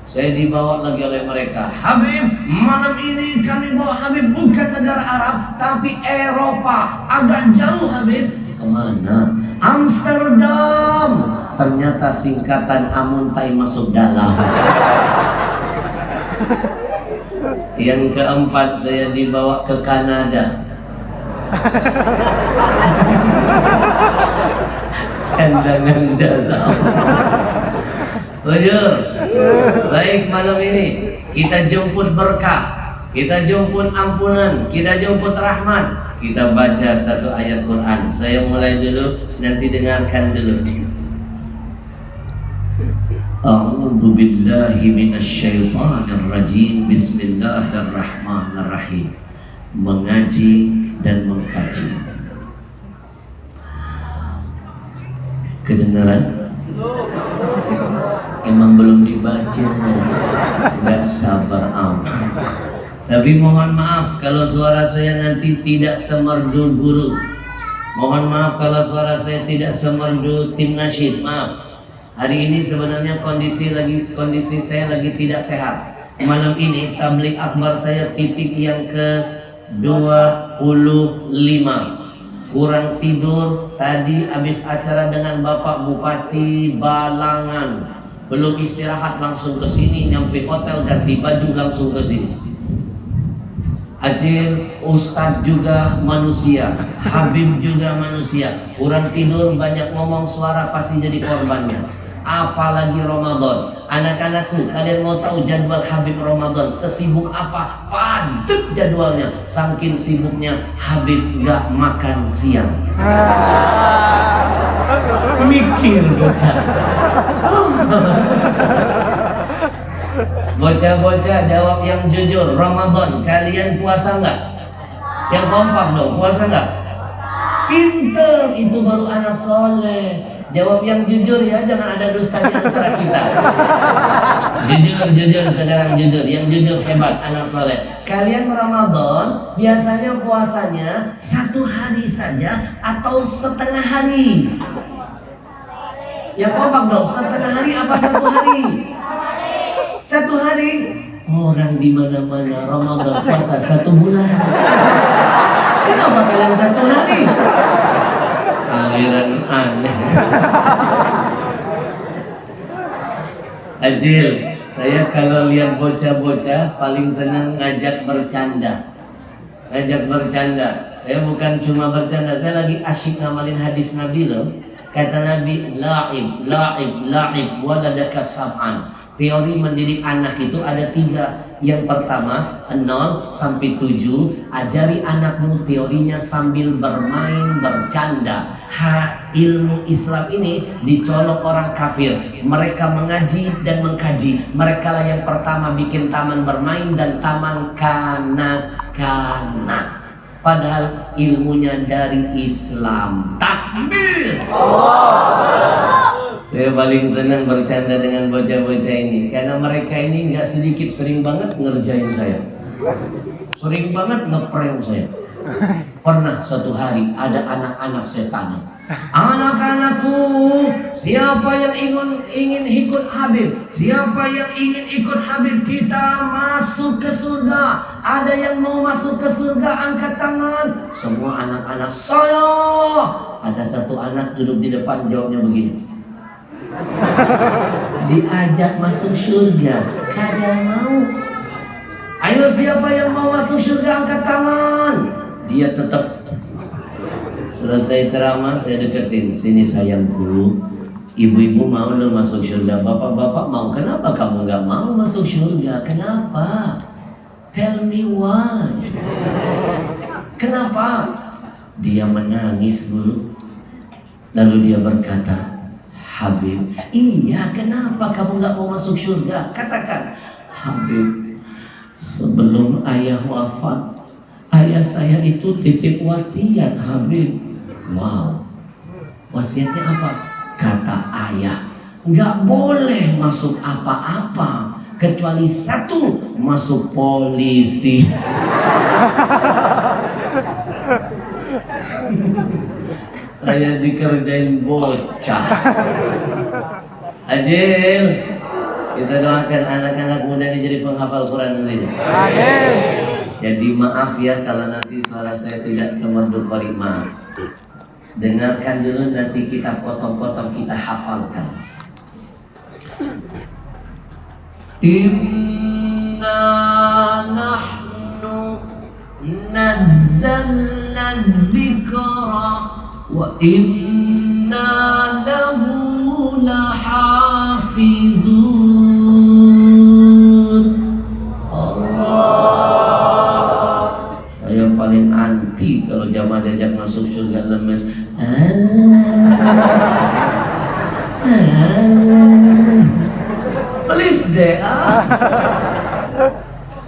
Saya dibawa lagi oleh mereka. Habib, malam ini kami bawa Habib bukan negara Arab, tapi Eropa. Agak jauh Habib. Kemana? Amsterdam. Ternyata singkatan Amuntai masuk dalam. Yang keempat saya dibawa ke Kanada. Kandangan dalam. Bujur. Baik, malam ini kita jemput berkah, kita jemput ampunan, kita jemput rahmat. Kita baca satu ayat Quran. Saya mulai dulu, nanti dengarkan dulu. A'udzu billahi minasyaitonir rajim. Bismillahirrahmanirrahim. Mengaji dan mengkaji. Kedengaran? Emang belum dibaca, nggak sabar amat. Tapi mohon maaf kalau suara saya nanti tidak semerdu guru. Mohon maaf kalau suara saya tidak semerdu tim nasyid. Maaf. Hari ini sebenarnya kondisi saya lagi tidak sehat. Malam ini tabligh akbar saya titik yang ke-25. Kurang tidur, tadi habis acara dengan Bapak Bupati Balangan. Belum istirahat langsung ke sini, nyampe hotel ganti baju langsung ke sini. Ajil, Ustadz juga manusia, Habib juga manusia. Kurang tidur, banyak ngomong, suara pasti jadi korbannya. Apalagi Ramadan. Anak-anakku, kalian mau tahu jadwal Habib Ramadan sesibuk apa? Padat jadwalnya. Saking sibuknya Habib gak makan siang. Mikir bocah. Bocah-bocah jawab yang jujur. Ramadan, kalian puasa nggak? Yang kompak dong, puasa nggak? Pinter, itu baru anak soleh. Jawab yang jujur ya, jangan ada dustanya antara kita. Jujur sekarang jujur. Yang jujur hebat, anak soleh. Kalian Ramadan biasanya puasanya 1 hari saja atau setengah hari? Yang kompak dong, setengah hari apa 1 hari? 1 hari. Orang di mana-mana Ramadan puasa 1 bulan. Kenapa kalian 1 hari? Aliran aneh. Ajil, saya kalau lihat bocah-bocah paling senang ngajak bercanda. Saya bukan cuma bercanda, saya lagi asyik ngamalin hadis Nabi loh. Kata Nabi, la'ib waladaka sab'an. Teori mendidik anak itu ada 3. Yang pertama, 0 sampai 7. Ajari anakmu teorinya sambil bermain, bercanda. Ilmu Islam ini dicolok orang kafir. Mereka mengaji dan mengkaji. Mereka lah yang pertama bikin taman bermain dan taman kanak-kanak. Padahal ilmunya dari Islam. Takbir! Saya paling senang bercanda dengan bocah-bocah ini karena mereka ini nggak sedikit sering banget ngerjain saya, sering banget ngeprank saya. Pernah suatu hari ada anak-anak saya tanya, anak-anakku, siapa yang ingin ikut Habib? Siapa yang ingin ikut Habib? Kita masuk ke surga. Ada yang mau masuk ke surga? Angkat tangan. Semua anak-anak saya. Ada satu anak duduk di depan, jawabnya begini. Diajak masuk surga, kagak mau. Ayo, siapa yang mau masuk surga angkat tangan. Dia tetap. Selesai ceramah saya deketin, sini sayangku, ibu-ibu mau lo masuk surga, bapak-bapak mau. Kenapa kamu nggak mau masuk surga? Kenapa? Tell me why. Kenapa? Dia menangis dulu, lalu dia berkata, Habib, iya, kenapa kamu nggak mau masuk surga? Katakan, Habib, sebelum ayah wafat, ayah saya itu titip wasiat, Habib. Wow, Wasiatnya apa? Kata ayah, nggak boleh masuk apa-apa kecuali satu, masuk polisi. Saya dikerjain bocah. Ajil, kita doakan anak-anak muda ini jadi penghafal Quran nanti. Jadi maaf ya kalau nanti suara saya tidak semerdu qori, maaf. Dengarkan dulu, nanti kita potong-potong, kita hafalkan. Inna nahnu nazzalna dzikra wa inna lahu lahafizun. Allah. Saya paling anti kalau jamaah diajak masuk surga lemes. Please deh.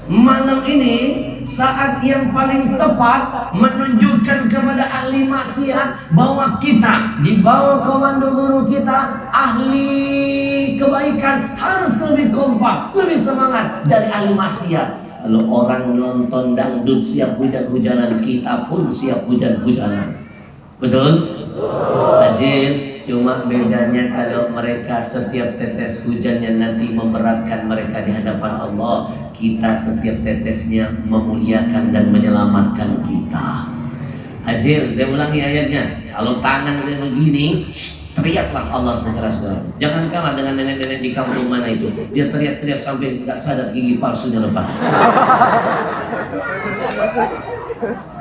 Malam ini saat yang paling tepat menunjukkan kepada ahli maksiat bahwa kita di bawah komando guru kita, ahli kebaikan, harus lebih kompak, lebih semangat dari ahli maksiat. Kalau orang nonton dangdut siap hujan-hujanan, kita pun siap hujan-hujanan. Betul? Ajil, cuma bedanya kalau mereka setiap tetes hujannya nanti memberatkan mereka di hadapan Allah, kita setiap tetesnya memuliakan dan menyelamatkan kita. Ajil, saya ulangi ayatnya. Kalau tangan saya begini, teriaklah Allah sekeras-keras. Jangan kalah dengan nenek-nenek di kampung mana itu. Dia teriak-teriak sampai nggak sadar gigi palsunya lepas.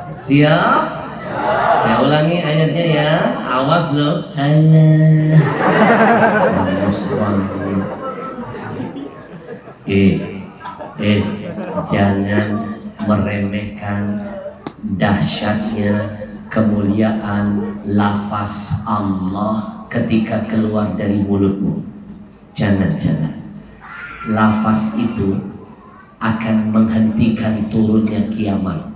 Siap? Saya ulangi ayatnya ya. Awas loh. Jangan meremehkan dahsyatnya kemuliaan lafaz Allah ketika keluar dari mulutmu. Jangan. Lafaz itu akan menghentikan turunnya kiamat.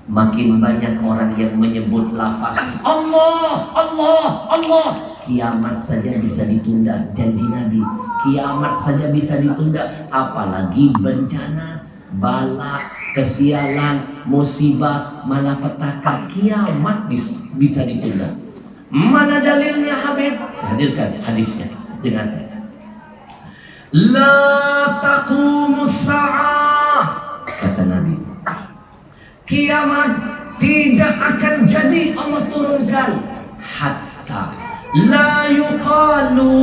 Makin banyak orang yang menyebut lafaz Allah, Allah, Allah, kiamat saja bisa ditunda. Janji Nabi, kiamat saja bisa ditunda, apalagi bencana, bala, kesialan, musibah, malapetaka. Kiamat bisa ditunda. Mana dalilnya Habib? Saya hadirkan hadisnya dengan la taqumus sa'ah, kata Nabi, kiamat tidak akan jadi Allah turunkan hatta la yuqalu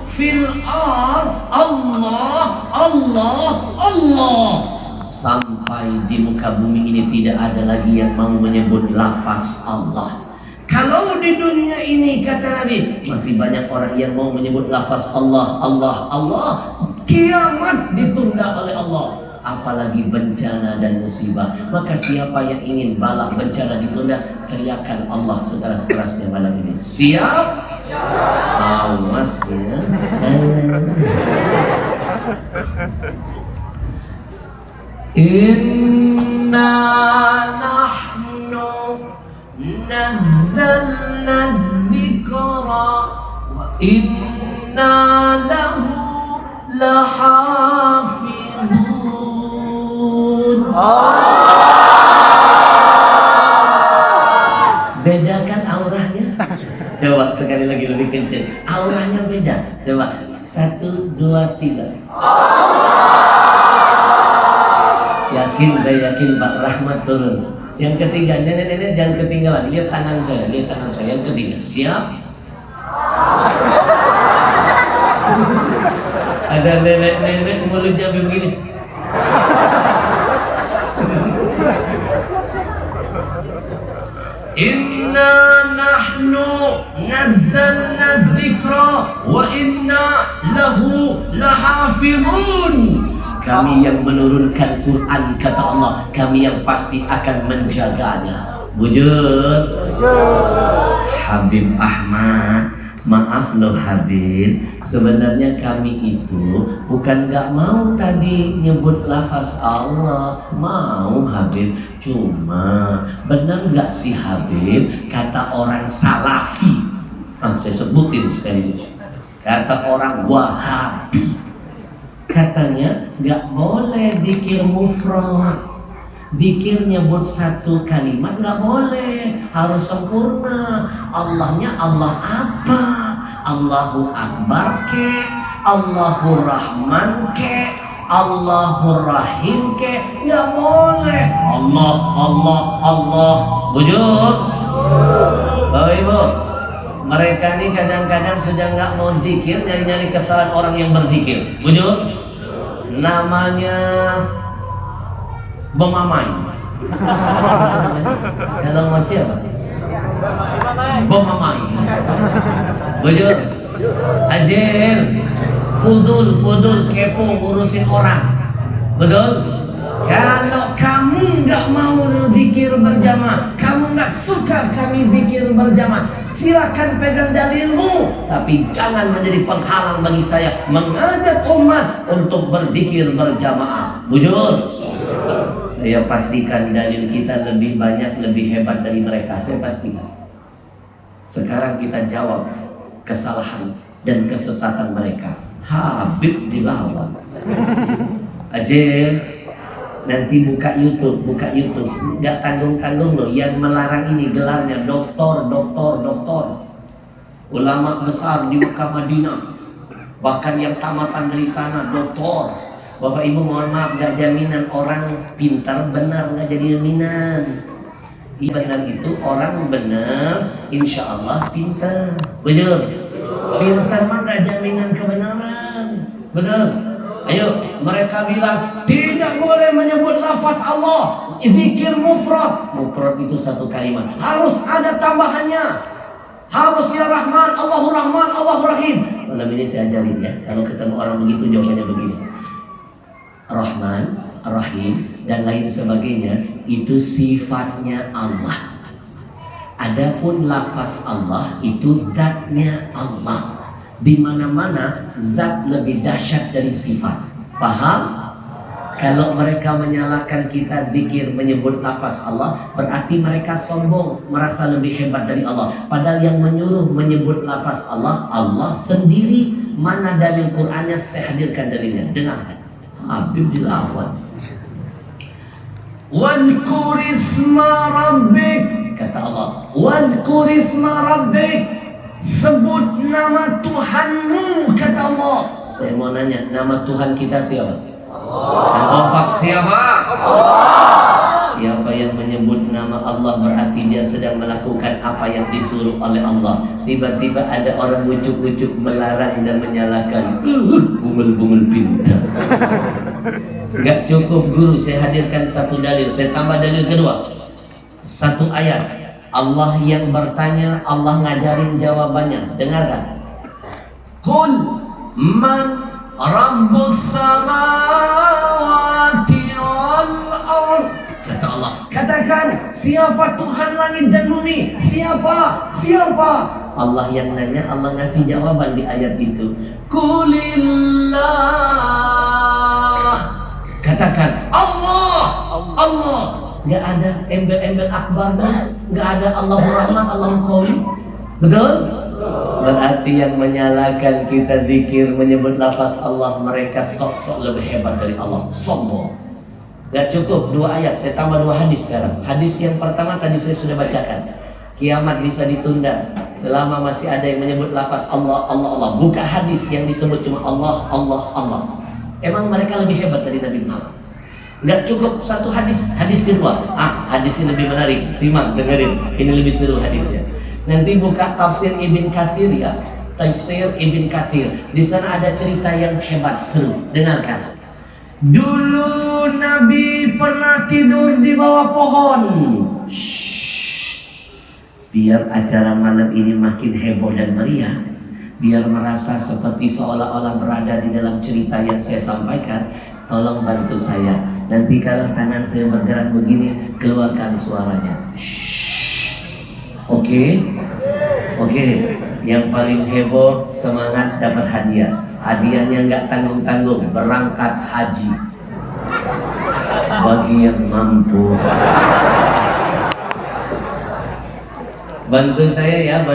fil ard Allah Allah Allah, sampai di muka bumi ini tidak ada lagi yang mau menyebut lafaz Allah. Kalau di dunia ini, kata Nabi, masih banyak orang yang mau menyebut lafaz Allah Allah Allah, kiamat ditunda oleh Allah. Apalagi bencana dan musibah. Maka siapa yang ingin bala bencana ditunda, teriakan Allah sekeras-kerasnya malam ini. Siap? Awas ya. Inna nahnu nazzalna dzikra wa inna lahu lahafizun. Bedakan auranya. Coba sekali lagi lebih kencang. Auranya beda. Coba 1, 2, 3. Yakin, saya yakin Pak Rahmat turun. Yang ketiga, nenek-nenek jangan ketinggalan. Lihat tangan saya, lihat tangan saya. Yang ketiga, siap? Ada nenek-nenek mulutnya begini. Inna nahnu nazzalna dzikra wa inna lahu lahafizun. Kami yang menurunkan Quran, kata Allah, kami yang pasti akan menjaganya. Wujud Habib Ahmad, maaf loh Habib, sebenarnya kami itu bukan gak mau tadi nyebut lafaz Allah, mau Habib, cuma benar gak sih Habib kata orang salafi, Saya sebutin sekaligus. Kata orang Wahabi, katanya nggak boleh zikir mufrad. Zikir nyebut satu kalimat nggak boleh, harus sempurna. Allahnya Allah apa? Allahu Akbar ke, Allahu Rahman ke, Allahu Rahim ke, nggak boleh. Allah, Allah, Allah. Bujur. Bapak Ibu, mereka ini kadang-kadang sudah nggak mau zikir, nyari-nyari kesalahan orang yang berzikir. Bujur. Namanya Bomamai. Kalau mau apa? Bomamai. Bujur. Ajel. Fudul kepo ngurusin orang. Betul? Kalau kamu nggak mau zikir berjamaah, kamu nggak suka kami zikir berjamaah, silakan pegang dalilmu, tapi jangan menjadi penghalang bagi saya mengajak umat untuk berzikir berjamaah. Bujur. Saya pastikan dalil kita lebih banyak, lebih hebat dari mereka. Saya pastikan. Sekarang kita jawab kesalahan dan kesesatan mereka. Habib dilawan. Ajel, nanti buka YouTube, nggak tanggung-tanggung loh. Yang melarang ini gelarnya doktor. Ulama besar di Mekah Madinah, bahkan yang tamatan dari sana doktor. Bapak Ibu mohon maaf, gak jaminan orang pintar benar, gak jadi jaminan. Benar itu orang benar, insya Allah pintar. Betul? Pintar mah gak jaminan kebenaran. Betul? Ayo, mereka bilang tidak boleh menyebut lafaz Allah, zikir mufrad. Mufrad itu satu kalimat, harus ada tambahannya. Harus ya Rahman, Allahu Rahman, Allahu Rahim. Malam ini saya ajarin ya, kalau ketemu orang begitu jawabannya begini. Rahman, Rahim, dan lain sebagainya itu sifatnya Allah. Adapun lafaz Allah itu zatnya Allah. Di mana-mana zat lebih dahsyat dari sifat. Paham? Kalau mereka menyalahkan kita zikir menyebut lafaz Allah, berarti mereka sombong, merasa lebih hebat dari Allah. Padahal yang menyuruh menyebut lafaz Allah, Allah sendiri. Mana dalil Qur'annya? Saya hadirkan dalilnya. Dengarkan. Habib dilawan. Wadhkur isma rabbik, kata Allah. Wadhkur isma rabbik, sebut nama Tuhanmu, kata Allah. Saya mau nanya, nama Tuhan kita siapa? Allah. Siapa? Allah. Siapa yang menyebut nama Allah berarti dia sedang melakukan apa yang disuruh oleh Allah. Tiba-tiba ada orang ucuk-ucuk melarang dan menyalahkan. Bumel-bumel pintar. Gak cukup guru, saya hadirkan satu dalil, saya tambah dalil kedua. Satu ayat, Allah yang bertanya, Allah ngajarin jawabannya. Dengarkan. Qul man rabbus samawati wal ard. Kata Allah, katakan siapa Tuhan langit dan bumi? Siapa? Allah yang nanya, Allah ngasih jawaban di ayat itu. Qulillah. Katakan Allah. Nggak ada embel-embel akbar, nggak ada Allahu Rahman, Allahu Qawi. Betul? Berarti yang menyalahkan kita zikir menyebut lafaz Allah, mereka sok-sok lebih hebat dari Allah. Sombong. Gak cukup dua ayat, saya tambah dua hadis sekarang. Hadis yang pertama tadi saya sudah bacakan. Kiamat bisa ditunda selama masih ada yang menyebut lafaz Allah, Allah, Allah. Buka hadis yang disebut cuma Allah, Allah, Allah. Emang mereka lebih hebat dari Nabi Muhammad? Gak cukup satu hadis. Hadis kedua, hadis ini lebih menarik. Simak, dengerin. Ini lebih seru hadisnya. Nanti buka tafsir Ibn Kathir ya. Tafsir Ibn Kathir. Di sana ada cerita yang hebat, seru. Dengarkan. Dulu Nabi pernah tidur di bawah pohon. Biar acara malam ini makin heboh dan meriah, biar merasa seperti seolah-olah berada di dalam cerita yang saya sampaikan, tolong bantu saya. Nanti kalau tangan saya bergerak begini, keluarkan suaranya. Oke? Yang paling heboh, semangat dapat hadiah. Hadiahnya nggak tanggung-tanggung, berangkat haji bagi yang mampu. Bantu saya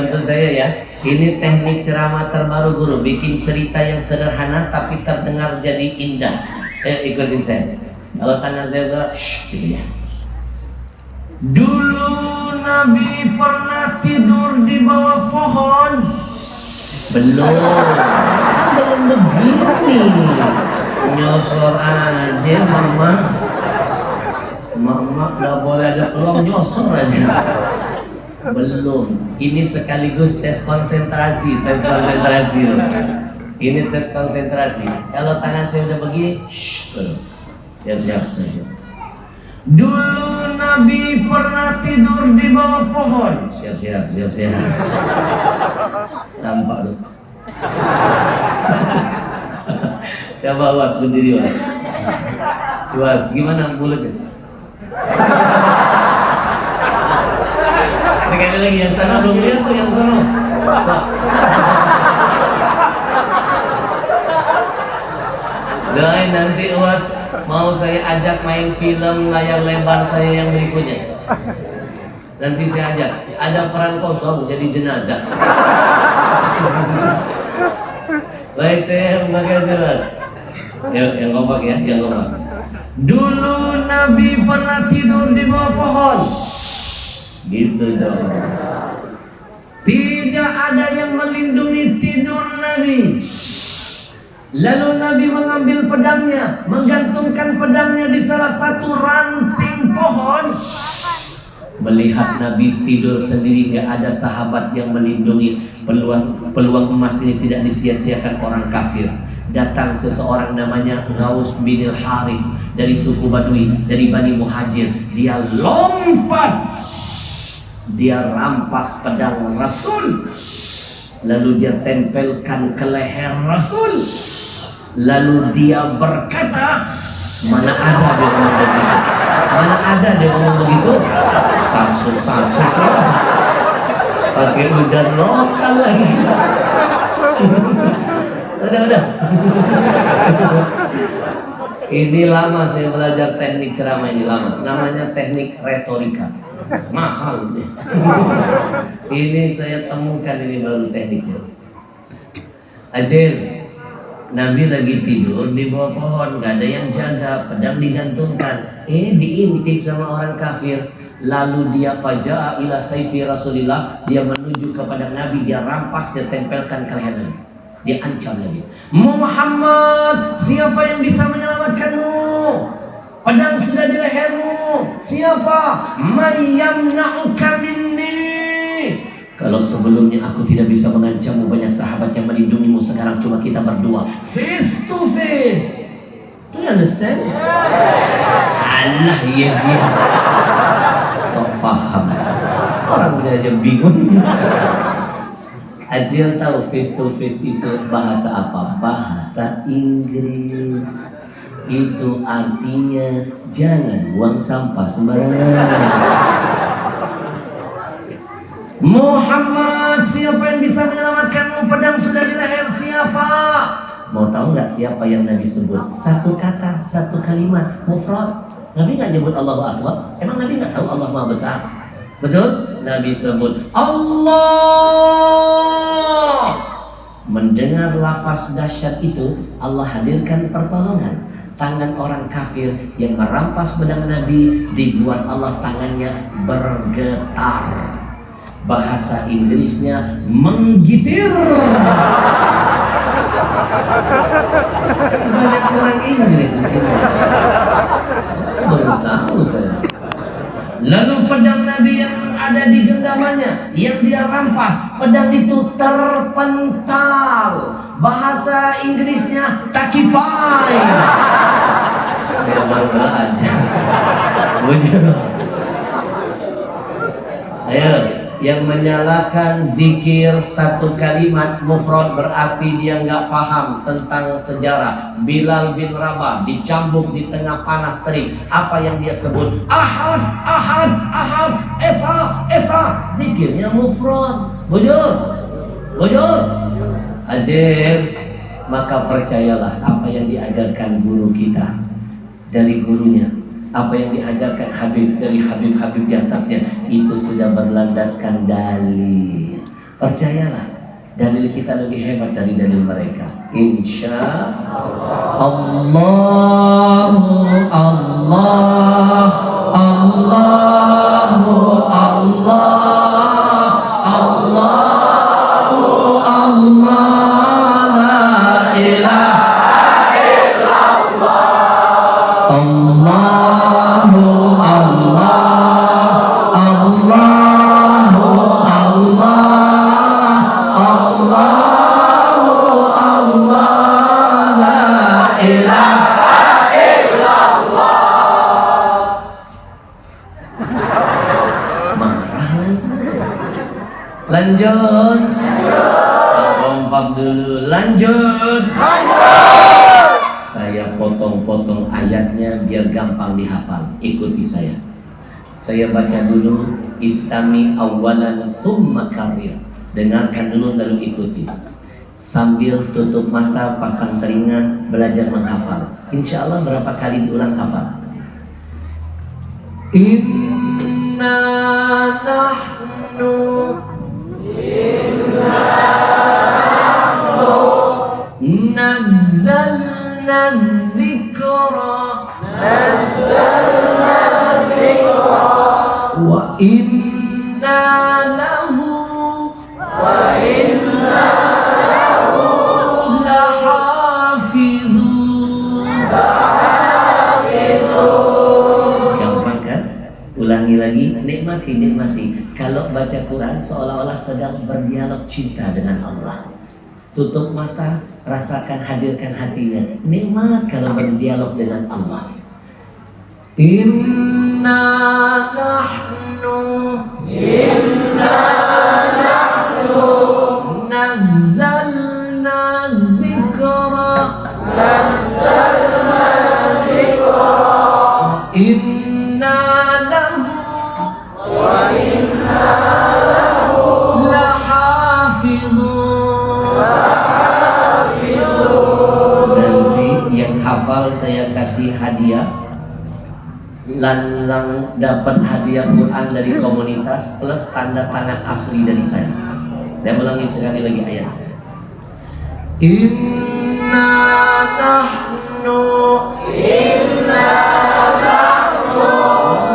ya. Ini teknik ceramah terbaru guru, bikin cerita yang sederhana tapi terdengar jadi indah. Ikutin saya. Kalau tangan saya gerak, gitu ya. Dulu Nabi pernah tidur di bawah pohon. Belum begini. Nyosor aja Mama gak boleh ada peluang nyosor aja. Belum. Ini sekaligus tes konsentrasi. Ini tes konsentrasi. Kalau tangan saya udah begini, siap. Dulu Nabi pernah tidur di bawah pohon. Siap. Nampak tuh. Coba was berdiri was. Was gimana mulutnya? Sekali lagi yang sana belum lihat tuh yang sana. Doain nanti was mau saya ajak main film layar lebar saya yang berikutnya. Nanti saya ajak. Ada peran kosong jadi jenazah. Baik teh, makasih. Yang kompak ya, yang kompak. Dulu Nabi pernah tidur di bawah pohon. Gitu dong. Tidak ada yang melindungi tidur Nabi. Lalu Nabi mengambil pedangnya, menggantungkan pedangnya di salah satu ranting pohon. Melihat Nabi tidur sendiri, gak ada sahabat yang melindungi. Peluang emas ini tidak disia-siakan orang kafir. Datang seseorang namanya Ghaus bin Al-Harith dari suku Badui, dari Bani Muhajir. Dia lompat, dia rampas pedang Rasul, lalu dia tempelkan ke leher Rasul. Lalu dia berkata, mana ada dia ngomong begitu? Mana ada dia ngomong begitu? Sasus pakai udan lokal lagi. Udah. Ini lama saya belajar teknik ceramah ini lama. Namanya teknik retorika. Mahal deh. Ini saya temukan ini baru tekniknya. Acil, Nabi lagi tidur di bawah pohon, gak ada yang jaga, pedang digantungkan. Diintip sama orang kafir. Lalu dia faja'a ila sayfi Rasulillah, dia menuju kepada Nabi, dia rampas, dia tempelkan ke leher Nabi. Dia ancam Nabi. Muhammad, siapa yang bisa menyelamatkanmu? Pedang sudah di lehermu. Siapa? Mayyamna'uka minni. Kalau sebelumnya aku tidak bisa mengancammu, banyak sahabat yang melindungimu. Sekarang cuma kita berdua, face to face. Do you understand? Allah, yes. Sok paham. Orang saya aja bingung. Ajil tahu face to face itu bahasa apa? Bahasa Inggris. Itu artinya jangan buang sampah sembarangan. Muhammad, siapa yang bisa menyelamatkanmu? Pedang sudah di leher siapa? Mau tahu nggak siapa yang Nabi sebut? Satu kata, satu kalimat, mufrad. Nabi nggak nyebut Allahu Akbar. Emang Nabi nggak tahu Allah Maha Besar? Betul? Nabi sebut Allah. Mendengar lafaz dahsyat itu, Allah hadirkan pertolongan. Tangan orang kafir yang merampas pedang Nabi dibuat Allah tangannya bergetar. Bahasa Inggrisnya menggitir. Banyak orang Inggris di sini. Baru tahu saya. Lalu pedang Nabi yang ada di genggamannya, yang dia rampas, pedang itu terpental. Bahasa Inggrisnya takipai. Ya baru aja. Ayo, yang menyalakan zikir satu kalimat mufrad berarti dia nggak paham tentang sejarah. Bilal bin Rabah dicambuk di tengah panas terik. Apa yang dia sebut? Ahad, esa. Zikirnya mufrad. Bujur. Ajir. Maka percayalah apa yang diajarkan guru kita dari gurunya. apa yang diajarkan Habib dari Habib-Habib di atasnya itu sudah berlandaskan dalil. Percayalah, dalil kita lebih hebat dari dalil mereka. Insya Allah, Allah, Allahu Allah, Allahu Allah, la ilaha illallah. Allahu Allah, Allahu Allah, Allahu Allah, la ilaha illallah. Marah lagi. Lanjut. Kompak dulu. Lanjut. Saya potong-potong ayatnya biar gampang dihafal. Ikuti saya. Saya baca dulu. Istami awalan thumma karir. Dengarkan dulu lalu ikuti. Sambil tutup mata, pasang telinga, belajar menghafal. Insya Allah berapa kali diulang hafal. Inna nahnu nazzalna dzikra wa inna lahu lahafizun. Gampang kan? Ulangi lagi, nikmati. Kalau baca Quran seolah-olah sedang berdialog cinta dengan Allah. Tutup mata, rasakan, hadirkan hatinya. Nikmat kalau berdialog dengan Allah. Inna nahnu nazzalna dzikra wa inna lahu lahafizun. Nanti yang hafal saya kasih hadiah. Lang dapat hadiah Quran dari komunitas plus tanda tangan asli dari saya. Saya ulangi sekali lagi ayat. Inna nahnu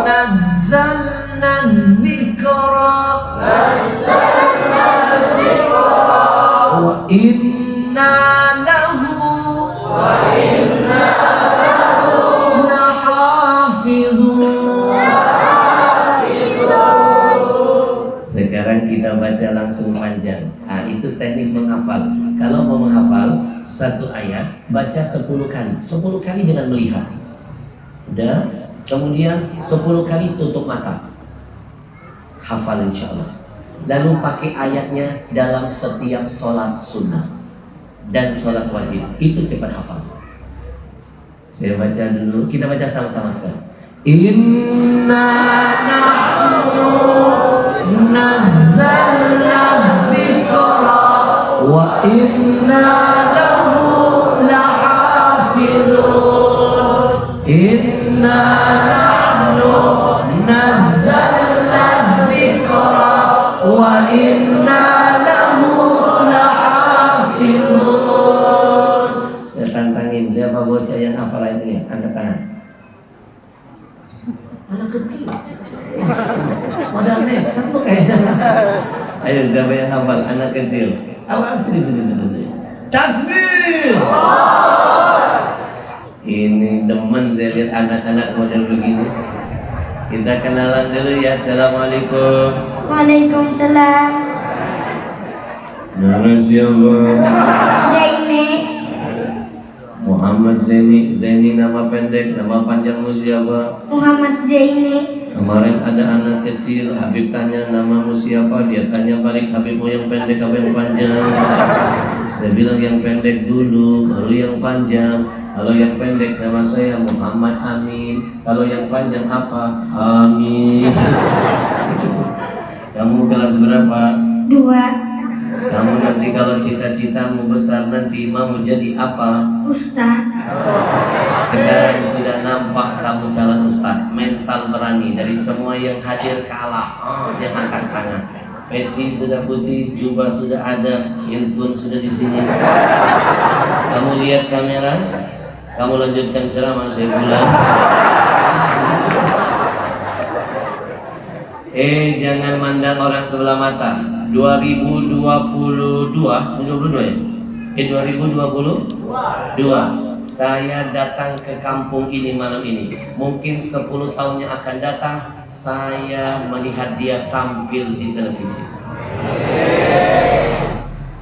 nazzalna dzikra wa inna lahu Sekarang kita baca langsung panjang. Nah, itu teknik menghafal. Kalau mau menghafal satu ayat, baca 10 kali. 10 kali dengan melihat. Udah. Kemudian 10 kali tutup mata. Hafal insya Allah. Lalu pakai ayatnya dalam setiap sholat sunnah dan sholat wajib. Itu cepat hafal. Saya baca dulu. Kita baca sama-sama sekarang. Inna nahnu nazzalna dzikra wa inna lahu lahafizun. Inna nahnu nazzalna dzikra wa inna lahu lahafizun. Saya tantangin, siapa bocah yang hafal ayat ini? Angkat tangan. Anak kecil. Modal nekat lo kayaknya. Ayo siapa yang hafal? Anak kecil. Awas sini. Takbir. Ini demen saya lihat anak-anak model begini. Kita kenalan dulu ya. Assalamualaikum. Waalaikumsalam. Nama siapa? Jaine. Muhammad Zaini. Zaini nama pendek. Nama panjangmu siapa? Muhammad Jaine. Kemarin ada anak kecil, Habib tanya namamu siapa, dia tanya balik Habibmu yang pendek apa yang panjang. Saya bilang yang pendek dulu, baru yang panjang. Kalau yang pendek nama saya Muhammad Amin. Kalau yang panjang apa? Amin. Kamu kelas berapa? 2. Kamu nanti kalau cita-citamu besar nanti mau jadi apa? Ustaz. Sekarang sudah nampak kamu calon ustaz. Mental berani. Dari semua yang hadir kalah. Yang angkat tangan. Peci sudah putih, jubah sudah ada, handphone sudah di sini. Kamu lihat kamera, kamu lanjutkan ceramah saya pulang. Jangan mandang orang sebelah mata. 2022 ya? 2022 saya datang ke kampung ini malam ini. Mungkin 10 tahun yang akan datang saya melihat dia tampil di televisi.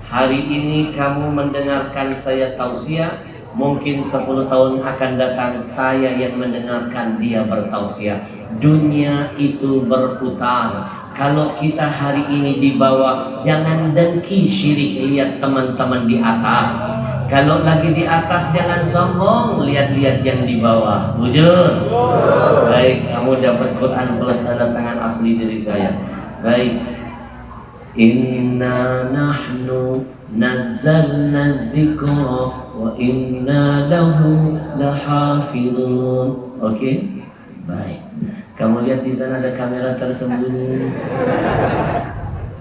Hari ini kamu mendengarkan saya tausiah. Mungkin 10 tahun akan datang saya yang mendengarkan dia bertausiah. Dunia itu berputar. Kalau kita hari ini di bawah, jangan dengki syirik lihat teman-teman di atas. Kalau lagi di atas jangan sombong, lihat-lihat yang di bawah. Wujud. Baik, kamu dapat Quran plus tanda tangan asli dari saya. Baik. Inna nahnu nazzalna dzikra wa inna lahu lahafizun. Oke? Baik. Kamu lihat di sana ada kamera tersembunyi.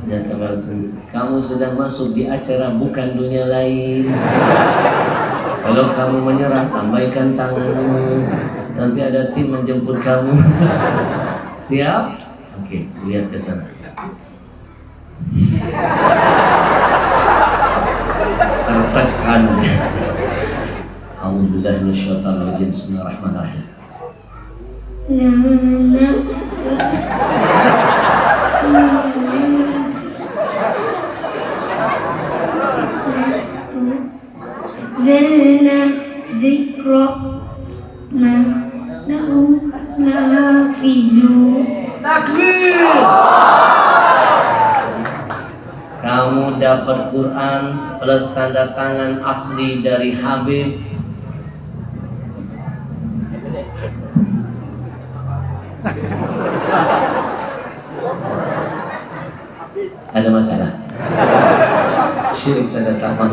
Ada kamera tersembunyi. Kamu sedang masuk di acara bukan dunia lain. Kalau kamu menyerah, lambaikan tanganmu. Nanti ada tim menjemput kamu. Siap? Oke, lihat ke sana. Tertekan. Alhamdulillah minasyaitonir rajim. Bismillahirrahmanirrahim. Zalna zikra ma lahu lahafizun. Takbir. Kamu dapat Quran plus tanda tangan asli dari Habib. Ada masalah? Syirik tanda tangan.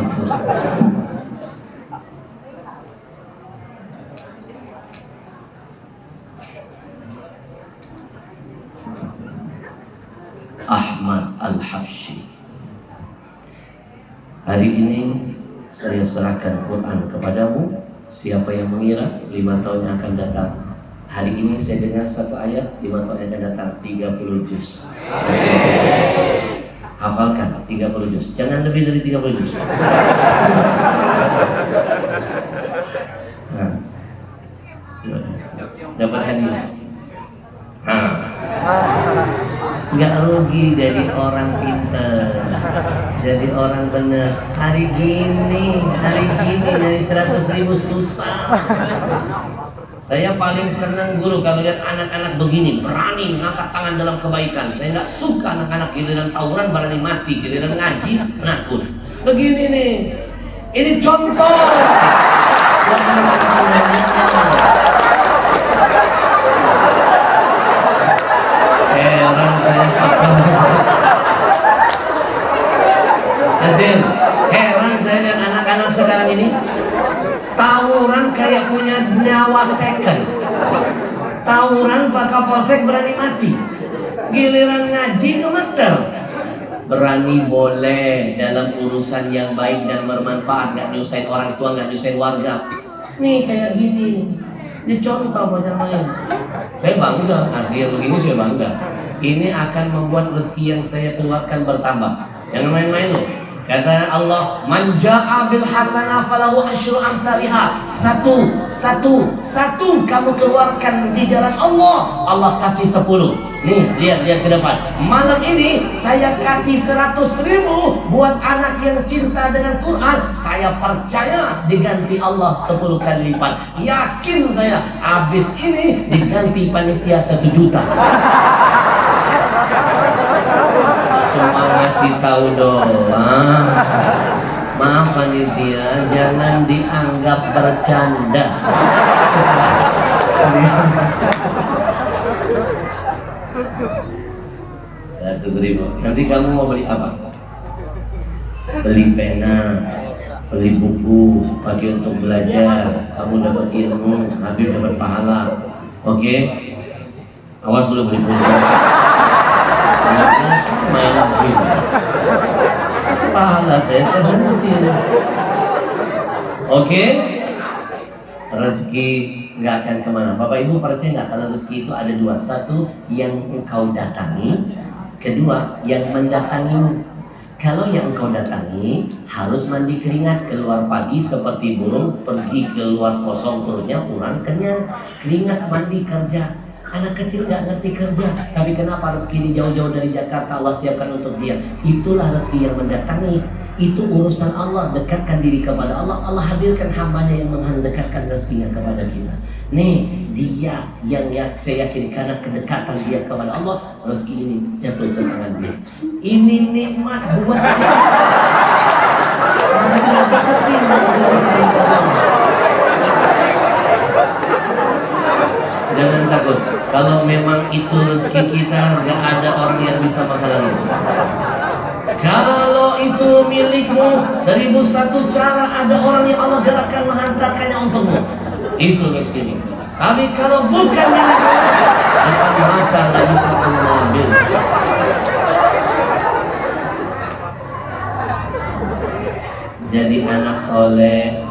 Ahmad Al-Habsyi. Hari ini saya serahkan Quran kepadamu. Siapa yang mengira 5 tahun yang akan datang, hari ini saya dengar satu ayat, 5 tahun yang akan datang 30 juz. Hafalkan 30 juz. Jangan lebih dari 30 juz. Nah. Dapat hadiah. Nggak rugi jadi orang pintar, jadi orang benar. Hari gini dari 100.000 susah. Saya paling senang guru kalau lihat anak-anak begini berani mengangkat tangan dalam kebaikan. Saya nggak suka anak-anak giliran tawuran berani mati, giliran ngaji penakut. Begini nih, ini contoh. Heran saya Anjir, heran saya lihat anak-anak sekarang ini tawuran kayak punya nyawa second. Tawuran Pak Kapolsek berani mati, giliran ngaji gemeter. Berani boleh dalam urusan yang baik dan bermanfaat, nggak nyusahin orang tua, nggak nyusahin warga. Nih kayak gini, ini contoh banyak lain. Saya bangga, hasil begini saya bangga. Ini akan membuat rezeki yang saya keluarkan bertambah. Jangan main-main loh. Kata Allah, man ja'a bil hasanah falahu asyru amsalihha. Satu kamu keluarkan di jalan Allah, Allah kasih 10. Nih, lihat ke depan. Malam ini saya kasih 100.000 buat anak yang cinta dengan Quran. Saya percaya diganti Allah 10 kali lipat. Yakin saya, habis ini diganti panitia 1 juta. Cuma ngasih tahu doang. Maaf panitia, jangan dianggap bercanda. 100.000. Nanti kamu mau beli apa? beli pena, beli buku, pakai untuk belajar. Kamu dapat ilmu, Habib dapat pahala. Oke? Awas dulu beli pulsa. Main game. Pahala saya terhenti. Oke? Rezeki nggak akan kemana. Bapak Ibu percaya nggak kalau rezeki itu ada dua? Satu yang engkau datangi, kedua yang mendatangimu. Kalau yang engkau datangi harus mandi keringat, keluar pagi seperti burung, pergi keluar kosong perutnya, pulang kenyang. Keringat mandi kerja. Anak kecil nggak ngerti kerja, tapi kenapa rezeki ini jauh-jauh dari Jakarta Allah siapkan untuk dia? Itulah rezeki yang mendatangi. Itu urusan Allah. Dekatkan diri kepada Allah. Allah hadirkan hambanya yang mendekatkan rezekinya kepada kita. Nih dia yang saya yakin karena kedekatan dia kepada Allah, rezeki ini jatuh ke tangan dia. Ini nikmat buat kita. Jangan takut. Kalau memang itu rezeki kita, gak ada orang yang bisa menghalangi. Kalau itu milikmu, 1001 cara ada orang yang Allah gerakkan menghantarkannya untukmu. Itu rezeki. Tapi kalau bukan milikmu, depan mata gak bisa kamu mengambil. Jadi anak soleh,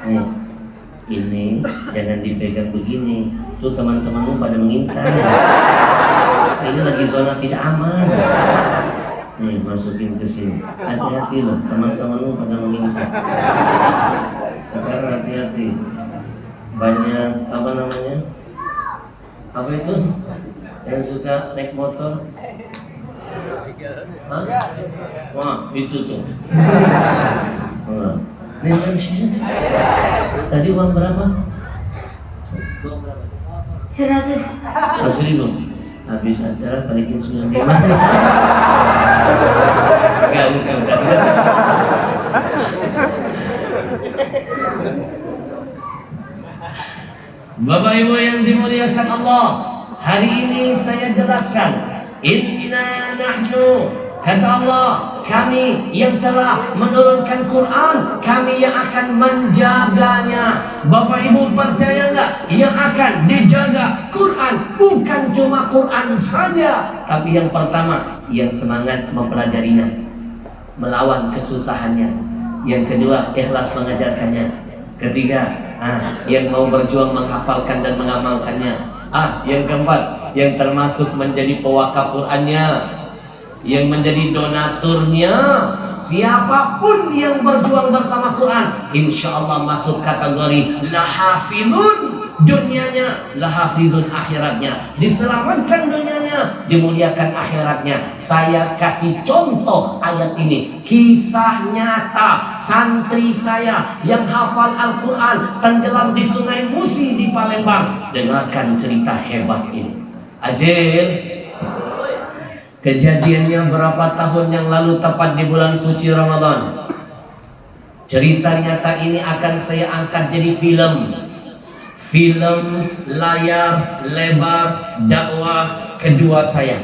nih, ini jangan dipegang begini. Tuh teman-temanmu pada mengintai. Ini lagi zona tidak aman. Nih masukin ke sini. Hati-hati loh, teman-temanmu pada mengintai. Sekarang hati-hati. Banyak apa namanya? Apa itu? Yang suka naik motor? Hah? Wah, itu tuh. Wah. Tadi uang berapa? 100. 100.000. Habis acara balikin 95. Bukan. Bapak Ibu yang dimuliakan Allah, hari ini saya jelaskan, inna nahnu, kata Allah, kami yang telah menurunkan Quran, kami yang akan menjaganya. Bapak Ibu percaya nggak? Yang akan dijaga Quran bukan cuma Quran saja, tapi yang pertama yang semangat mempelajarinya, melawan kesusahannya. Yang kedua ikhlas mengajarkannya. Ketiga, yang mau berjuang menghafalkan dan mengamalkannya. Yang keempat, yang termasuk menjadi pewakaf Qurannya, yang menjadi donaturnya. Siapapun yang berjuang bersama Quran, insya Allah masuk kategori lahafidun dunianya, lahafidun akhiratnya. Diselamatkan dunianya, dimuliakan akhiratnya. Saya kasih contoh ayat ini, kisah nyata santri saya yang hafal Al-Quran tenggelam di Sungai Musi di Palembang. Dengarkan cerita hebat ini. Ajil, kejadiannya berapa tahun yang lalu, tepat di bulan suci Ramadan. Cerita nyata ini akan saya angkat jadi film layar lebar dakwah kedua saya.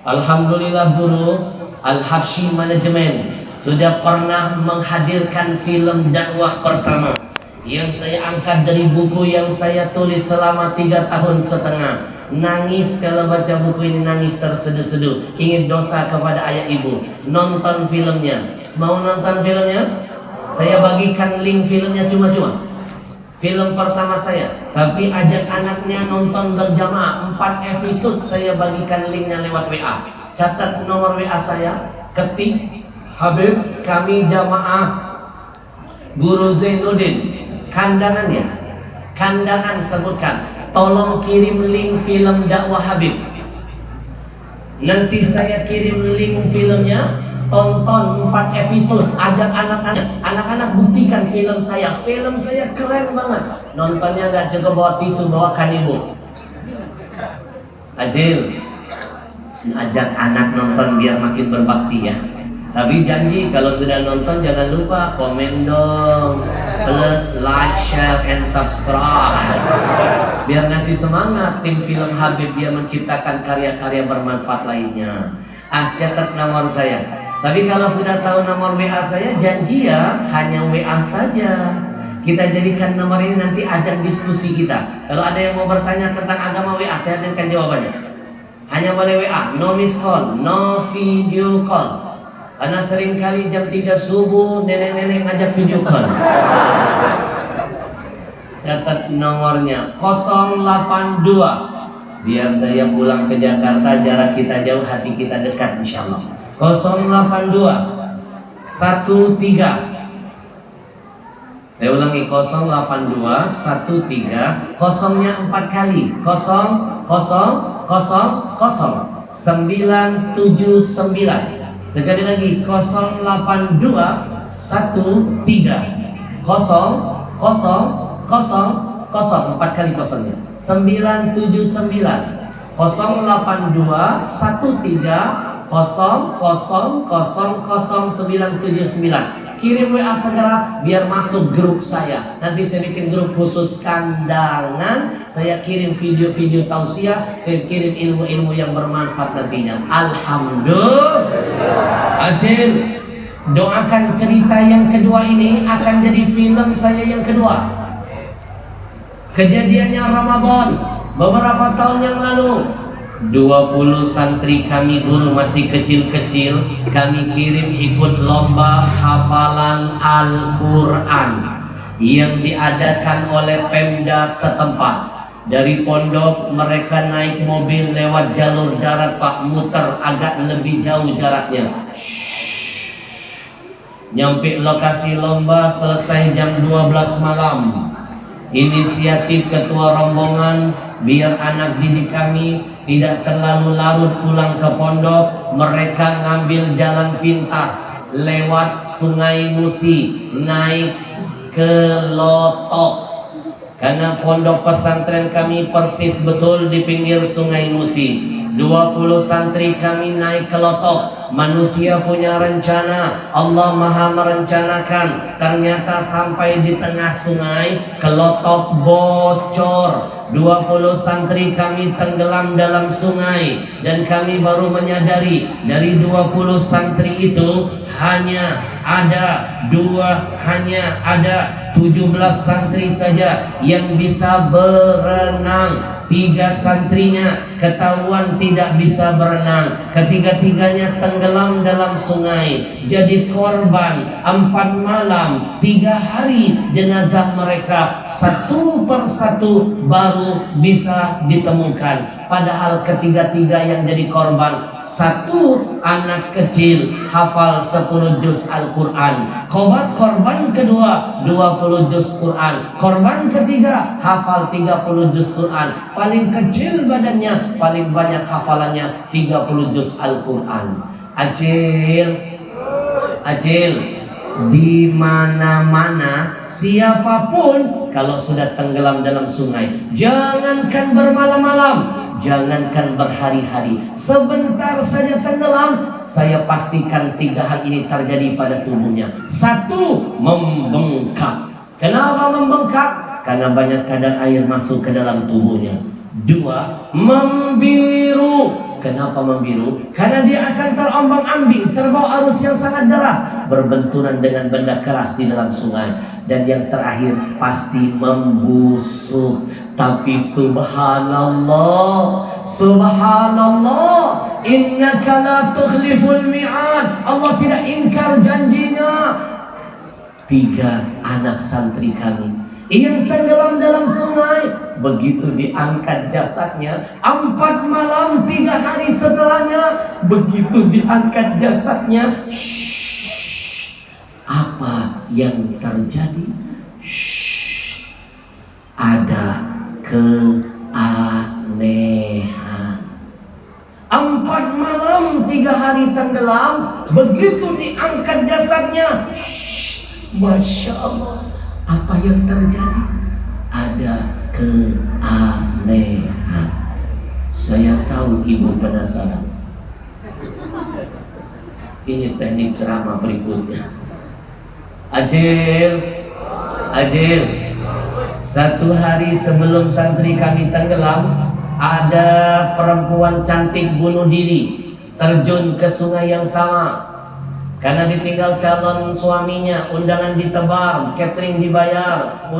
Alhamdulillah guru Al-Habsyi Manajemen sudah pernah menghadirkan film dakwah pertama yang saya angkat dari buku yang saya tulis selama 3 tahun setengah. Nangis kalau baca buku ini, nangis terseduh-seduh, ingat dosa kepada ayah ibu. Nonton filmnya. Mau nonton filmnya? Saya bagikan link filmnya cuma-cuma. Film pertama saya, tapi ajak anaknya nonton berjamaah 4 episode. Saya bagikan linknya lewat WA. Catat nomor WA saya, ketik Habib kami jamaah Guru Zainuddin, kandangan sebutkan. Tolong kirim link film dakwah Habib. Nanti saya kirim link filmnya, tonton 4 episode, ajak anak-anak buktikan film saya keren banget. Nontonnya nggak cukup bawa tisu, bawakan ibu. Ajil, ajak anak nonton biar makin berbakti ya. Tapi janji kalau sudah nonton jangan lupa komen dong, plus like, share, and subscribe. Biar ngasih semangat tim film Habib dia menciptakan karya-karya bermanfaat lainnya. Catat nomor saya. Tapi kalau sudah tahu nomor WA saya, janji ya hanya WA saja. Kita jadikan nomor ini nanti ajang diskusi kita. Kalau ada yang mau bertanya tentang agama, WA, saya hadirkan jawabannya. Hanya boleh WA, no miss call, no video call. Karena seringkali jam 3 subuh nenek-nenek ngajak video call. Catat nomornya 082. Biar saya pulang ke Jakarta, jarak kita jauh, hati kita dekat insyaallah. 082 13. Saya ulangi, 082 13, kosongnya 4 kali. 0 0 0 0 979. Sekali lagi, 082 13 0 0 0 0, 4 kali kosongnya. 979 082 13 0 0 0 979. Kirim WA segera biar masuk grup saya. Nanti saya bikin grup khusus kandangan. Saya kirim video-video tausiah, saya kirim ilmu-ilmu yang bermanfaat nantinya. Alhamdulillah. Ajin, doakan cerita yang kedua ini akan jadi film saya yang kedua. Kejadiannya Ramadan beberapa tahun yang lalu. 20 santri kami guru masih kecil-kecil, kami kirim ikut lomba hafalan Al-Quran yang diadakan oleh Pemda setempat. Dari pondok mereka naik mobil lewat jalur darat, Pak, muter agak lebih jauh jaraknya. Nyampe lokasi lomba selesai jam 12 malam. Inisiatif ketua rombongan biar anak didik kami tidak terlalu larut pulang ke pondok, mereka ngambil jalan pintas lewat Sungai Musi, naik ke Lotok. Karena pondok pesantren kami persis betul di pinggir Sungai Musi. 20 santri kami naik ke Lotok. Manusia punya rencana, Allah maha merencanakan. Ternyata sampai di tengah sungai, kelotok bocor. 20 santri kami tenggelam dalam sungai. Dan kami baru menyadari, dari 20 santri itu hanya ada 17 santri saja yang bisa berenang. 3 santrinya ketahuan tidak bisa berenang. Ketiga-tiganya tenggelam dalam sungai. Jadi korban 4 malam 3 hari. Jenazah mereka satu persatu baru bisa ditemukan. Padahal ketiga-tiga yang jadi korban, satu anak kecil hafal 10 juz Al-Quran. Korban kedua 20 juz Quran. Korban ketiga hafal 30 juz Quran. Paling kecil badannya, paling banyak hafalannya 30 juz Al-Quran. Acil, di mana-mana siapapun kalau sudah tenggelam dalam sungai, jangankan bermalam-malam, jangankan berhari-hari, sebentar saja tenggelam, saya pastikan 3 hal ini terjadi pada tubuhnya. 1, membengkak. Kenapa membengkak? Karena banyak kadar air masuk ke dalam tubuhnya. 2, membiru. Kenapa membiru? Karena dia akan terombang-ambing, terbawa arus yang sangat deras, berbenturan dengan benda keras di dalam sungai. Dan yang terakhir pasti membusuk. Tapi subhanallah, innaka la tukhliful mi'ad. Allah tidak ingkar janjinya. 3 anak santri kami yang tenggelam dalam sungai, begitu diangkat jasadnya 4 malam 3 hari setelahnya, begitu diangkat jasadnya, apa yang terjadi? Ada keanehan. 4 malam 3 hari tenggelam, begitu diangkat jasadnya, Masya Allah, apa yang terjadi? Ada keanehan. Saya tahu ibu penasaran. Ini teknik ceramah berikutnya. Ajil. 1 hari sebelum santri kami tenggelam, ada perempuan cantik bunuh diri. terjun ke sungai yang sama. Karena ditinggal calon suaminya, undangan ditebar, catering dibayar,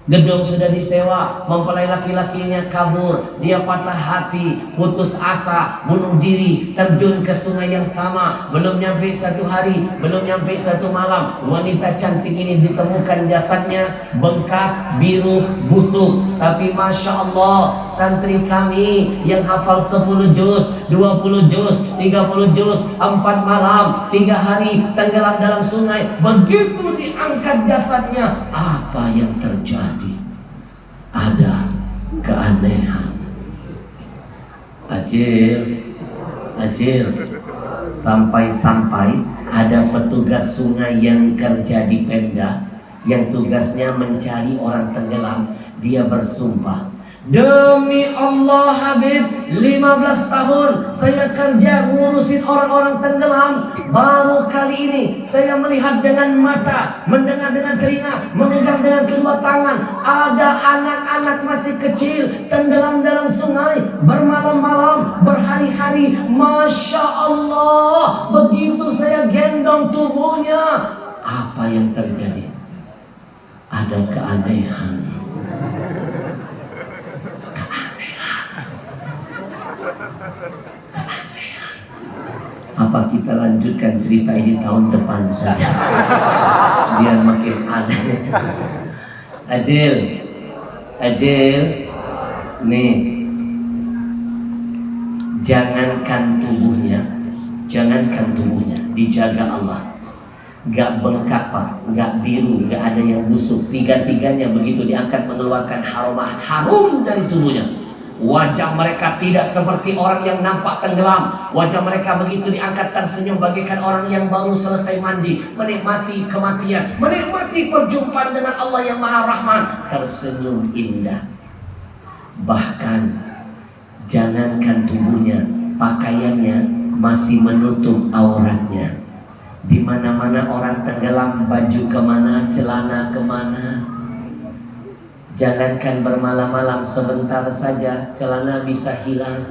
gedung sudah disewa, mempelai laki-lakinya kabur, dia patah hati, putus asa, bunuh diri, terjun ke sungai yang sama. Belum nyampe 1 hari, belum nyampe 1 malam, wanita cantik ini ditemukan jasadnya bengkak, biru, busuk. Tapi Masya Allah, santri kami yang hafal 10 juz, 20 juz, 30 juz, 4 malam, 3 hari tenggelam dalam sungai. Begitu diangkat jasadnya, apa yang terjadi? Ada keanehan. Ajil, sampai-sampai ada petugas sungai yang kerja di Pemda, yang tugasnya mencari orang tenggelam. Dia bersumpah, demi Allah Habib, 15 tahun saya kerja ngurusin orang-orang tenggelam. Baru kali ini saya melihat dengan mata, mendengar dengan telinga, memegang dengan kedua tangan, ada anak-anak masih kecil tenggelam dalam sungai bermalam-malam, berhari-hari. Masya Allah, begitu saya gendong tubuhnya, apa yang terjadi? Ada keanehan. Apa kita lanjutkan cerita ini tahun depan saja, biar makin aneh. Ajil, nih, jangankan tubuhnya, dijaga Allah. Gak bengkak pak, gak biru, gak ada yang busuk. Tiga-tiganya begitu diangkat mengeluarkan harum dari tubuhnya. Wajah mereka tidak seperti orang yang nampak tenggelam. Wajah mereka begitu diangkat tersenyum bagaikan orang yang baru selesai mandi, menikmati kematian, menikmati perjumpaan dengan Allah yang Maha Rahman. Tersenyum indah. Bahkan jangankan tubuhnya, pakaiannya masih menutup auratnya. Di mana-mana orang tenggelam, baju kemana, celana kemana. Jangankan bermalam-malam, sebentar saja celana bisa hilang.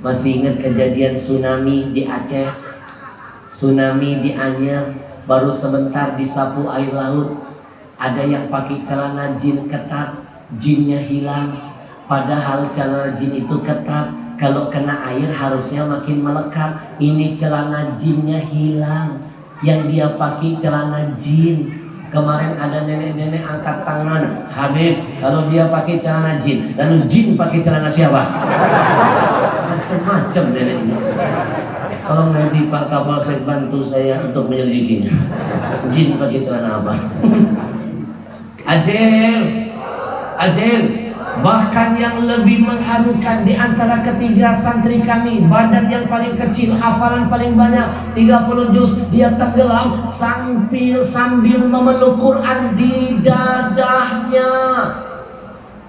Masih ingat kejadian tsunami di Aceh, tsunami di Anyer, baru sebentar disapu air laut. Ada yang pakai celana jin ketat, jinnya hilang. Padahal celana jin itu ketat, kalau kena air harusnya makin melekat. Ini celana jinnya hilang, yang dia pakai celana jin. Kemarin ada nenek-nenek angkat tangan, Habib, kalau dia pakai celana jin, lalu jin pakai celana siapa? Macam-macam nenek ini. Kalau nanti Pak Kapolsek bantu saya untuk menyelidikinya. Jin pakai celana apa? Ajil. Bahkan yang lebih mengharukan di antara ketiga santri kami, badan yang paling kecil, hafalan paling banyak, 30 juz, dia tenggelam sambil memeluk Quran di dadahnya.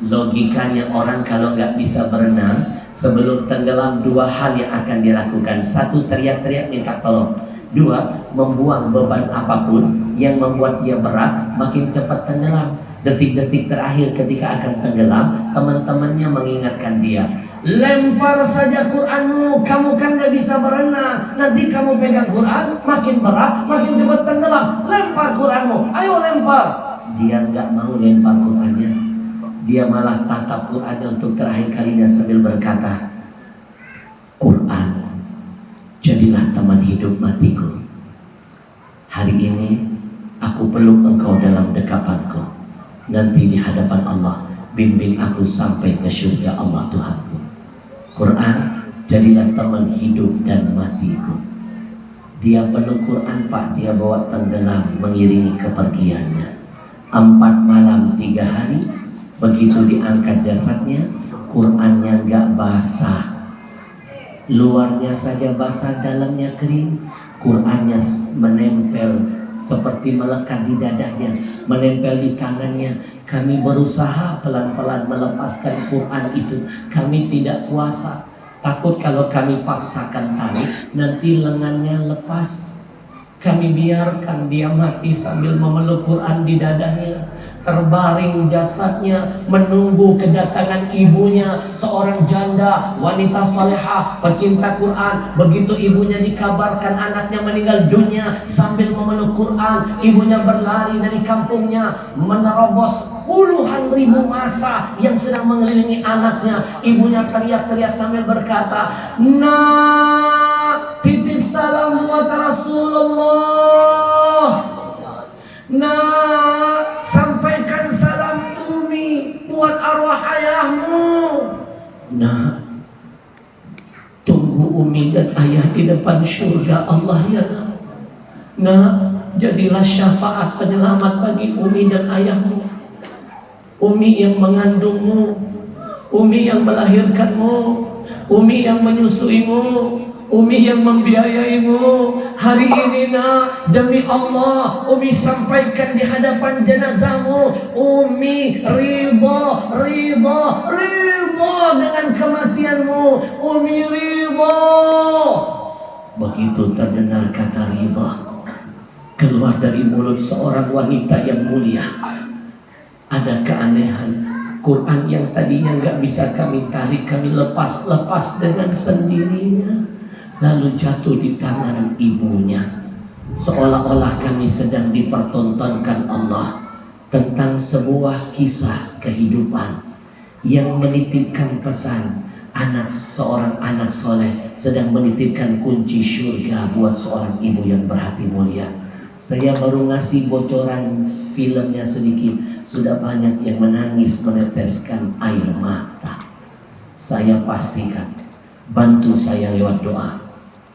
Logikanya orang kalau nggak bisa berenang, sebelum tenggelam 2 hal yang akan dilakukan. 1, teriak-teriak minta tolong. 2, membuang beban apapun yang membuat dia berat, makin cepat tenggelam. Detik-detik terakhir ketika akan tenggelam, teman-temannya mengingatkan dia, lempar saja Quranmu, kamu kan gak bisa berenang, nanti kamu pegang Quran, makin berat, makin cepat tenggelam. Lempar Quranmu, ayo lempar. Dia gak mau lempar Qurannya, dia malah tatap Qurannya untuk terakhir kalinya sambil berkata, Quran, jadilah teman hidup matiku. Hari ini aku peluk engkau dalam dekapanku. Nanti di hadapan Allah, bimbing aku sampai ke surga Allah Tuhanku. Quran, jadilah teman hidup dan matiku. Dia penuh Quran pak, dia bawa tenggelam mengiringi kepergiannya. 4 malam 3 hari, begitu diangkat jasadnya, Qurannya gak basah. Luarnya saja basah, dalamnya kering. Qurannya menempel seperti melekat di dadanya, menempel di tangannya. Kami berusaha pelan-pelan melepaskan Quran itu. Kami tidak kuasa. Takut kalau kami paksakan tali, nanti lengannya lepas. Kami biarkan dia mati sambil memeluk Quran di dadanya. Terbaring jasadnya menunggu kedatangan ibunya, seorang janda, wanita salehah, pecinta Quran. Begitu ibunya dikabarkan anaknya meninggal dunia, sambil memeluk Quran, ibunya berlari dari kampungnya, menerobos puluhan ribu massa yang sedang mengelilingi anaknya. Ibunya teriak-teriak sambil berkata, "Nak, titip salam buat Rasulullah. Nak, sampaikan salam Umi buat arwah ayahmu." Nak, tunggu Umi dan ayah di depan surga Allah ya Nak. Nak, jadilah syafaat penyelamat bagi Umi dan ayahmu. Umi yang mengandungmu, Umi yang melahirkanmu, Umi yang menyusuimu, Umi yang membiayaimu. Hari ini Nak, demi Allah, Umi sampaikan di hadapan jenazahmu, Umi ridha dengan kematianmu. Umi ridha. Begitu terdengar kata ridha keluar dari mulut seorang wanita yang mulia, ada keanehan. Quran yang tadinya nggak bisa kami tarik, kami lepas dengan sendirinya, lalu jatuh di tangan ibunya. Seolah-olah kami sedang dipertontonkan Allah tentang sebuah kisah kehidupan yang menitipkan pesan. Seorang anak soleh sedang menitipkan kunci surga buat seorang ibu yang berhati mulia. Saya baru ngasih bocoran filmnya sedikit, sudah banyak yang menangis meneteskan air mata. Saya pastikan, bantu saya lewat doa.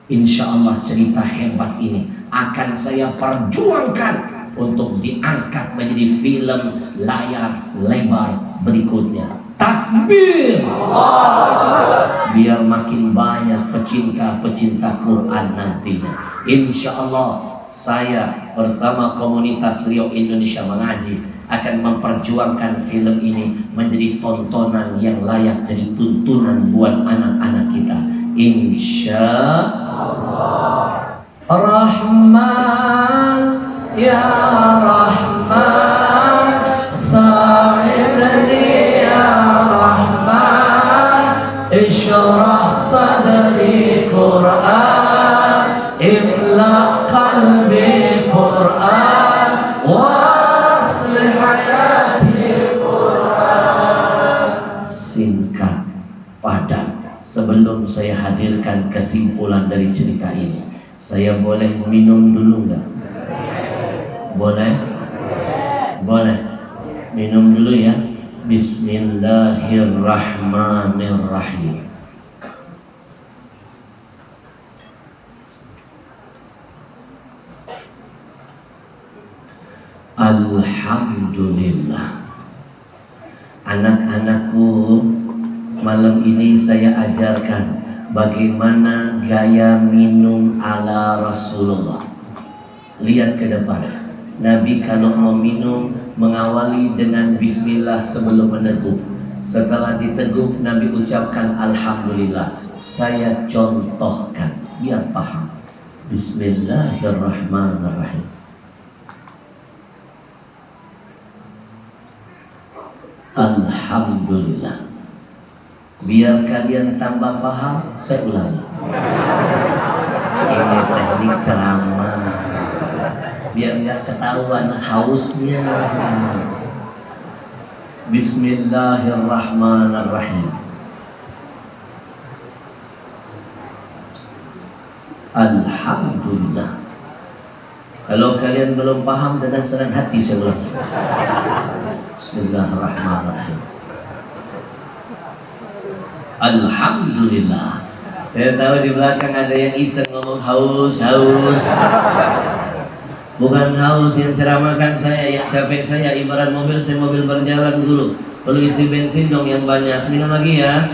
Insya Allah cerita hebat ini akan saya perjuangkan untuk diangkat menjadi film layar lebar berikutnya. Takbir! Biar makin banyak pecinta-pecinta Quran nantinya. Insya Allah saya bersama komunitas Riau Indonesia Mengaji akan memperjuangkan film ini menjadi tontonan yang layak jadi tuntunan buat anak-anak kita. Insya Allah. Rahman ya Rahman, sa'idni ya Rahman, ishrah sadri Quran, imla qalbi Quran, waslih hayati Quran. Singkat, padat. Sebelum saya hadirkan kesimpulan dari cerita ini, saya boleh minum dulu nggak? Boleh? Boleh. Minum dulu ya. Bismillahirrahmanirrahim. Alhamdulillah. Anak-anakku, malam ini saya ajarkan bagaimana gaya minum ala Rasulullah. Lihat ke depan. Nabi kalau mau minum mengawali dengan bismillah sebelum meneguk. Setelah diteguk Nabi ucapkan alhamdulillah. Saya contohkan biar paham. Bismillahirrahmanirrahim. Alhamdulillah. Biar kalian tambah paham, saya ulangi. Ini teknik ceramah, biar nggak ketahuan hausnya. Bismillahirrahmanirrahim. Alhamdulillah. Kalau kalian belum paham, dengan senang hati saya ulangi. Bismillahirrahmanirrahim. Alhamdulillah. Saya tahu di belakang ada yang iseng ngomong haus. Bukan haus yang ceramahkan saya, yang capek saya. Ibarat mobil, saya mobil berjalan dulu, perlu isi bensin dong yang banyak. Minum lagi ya.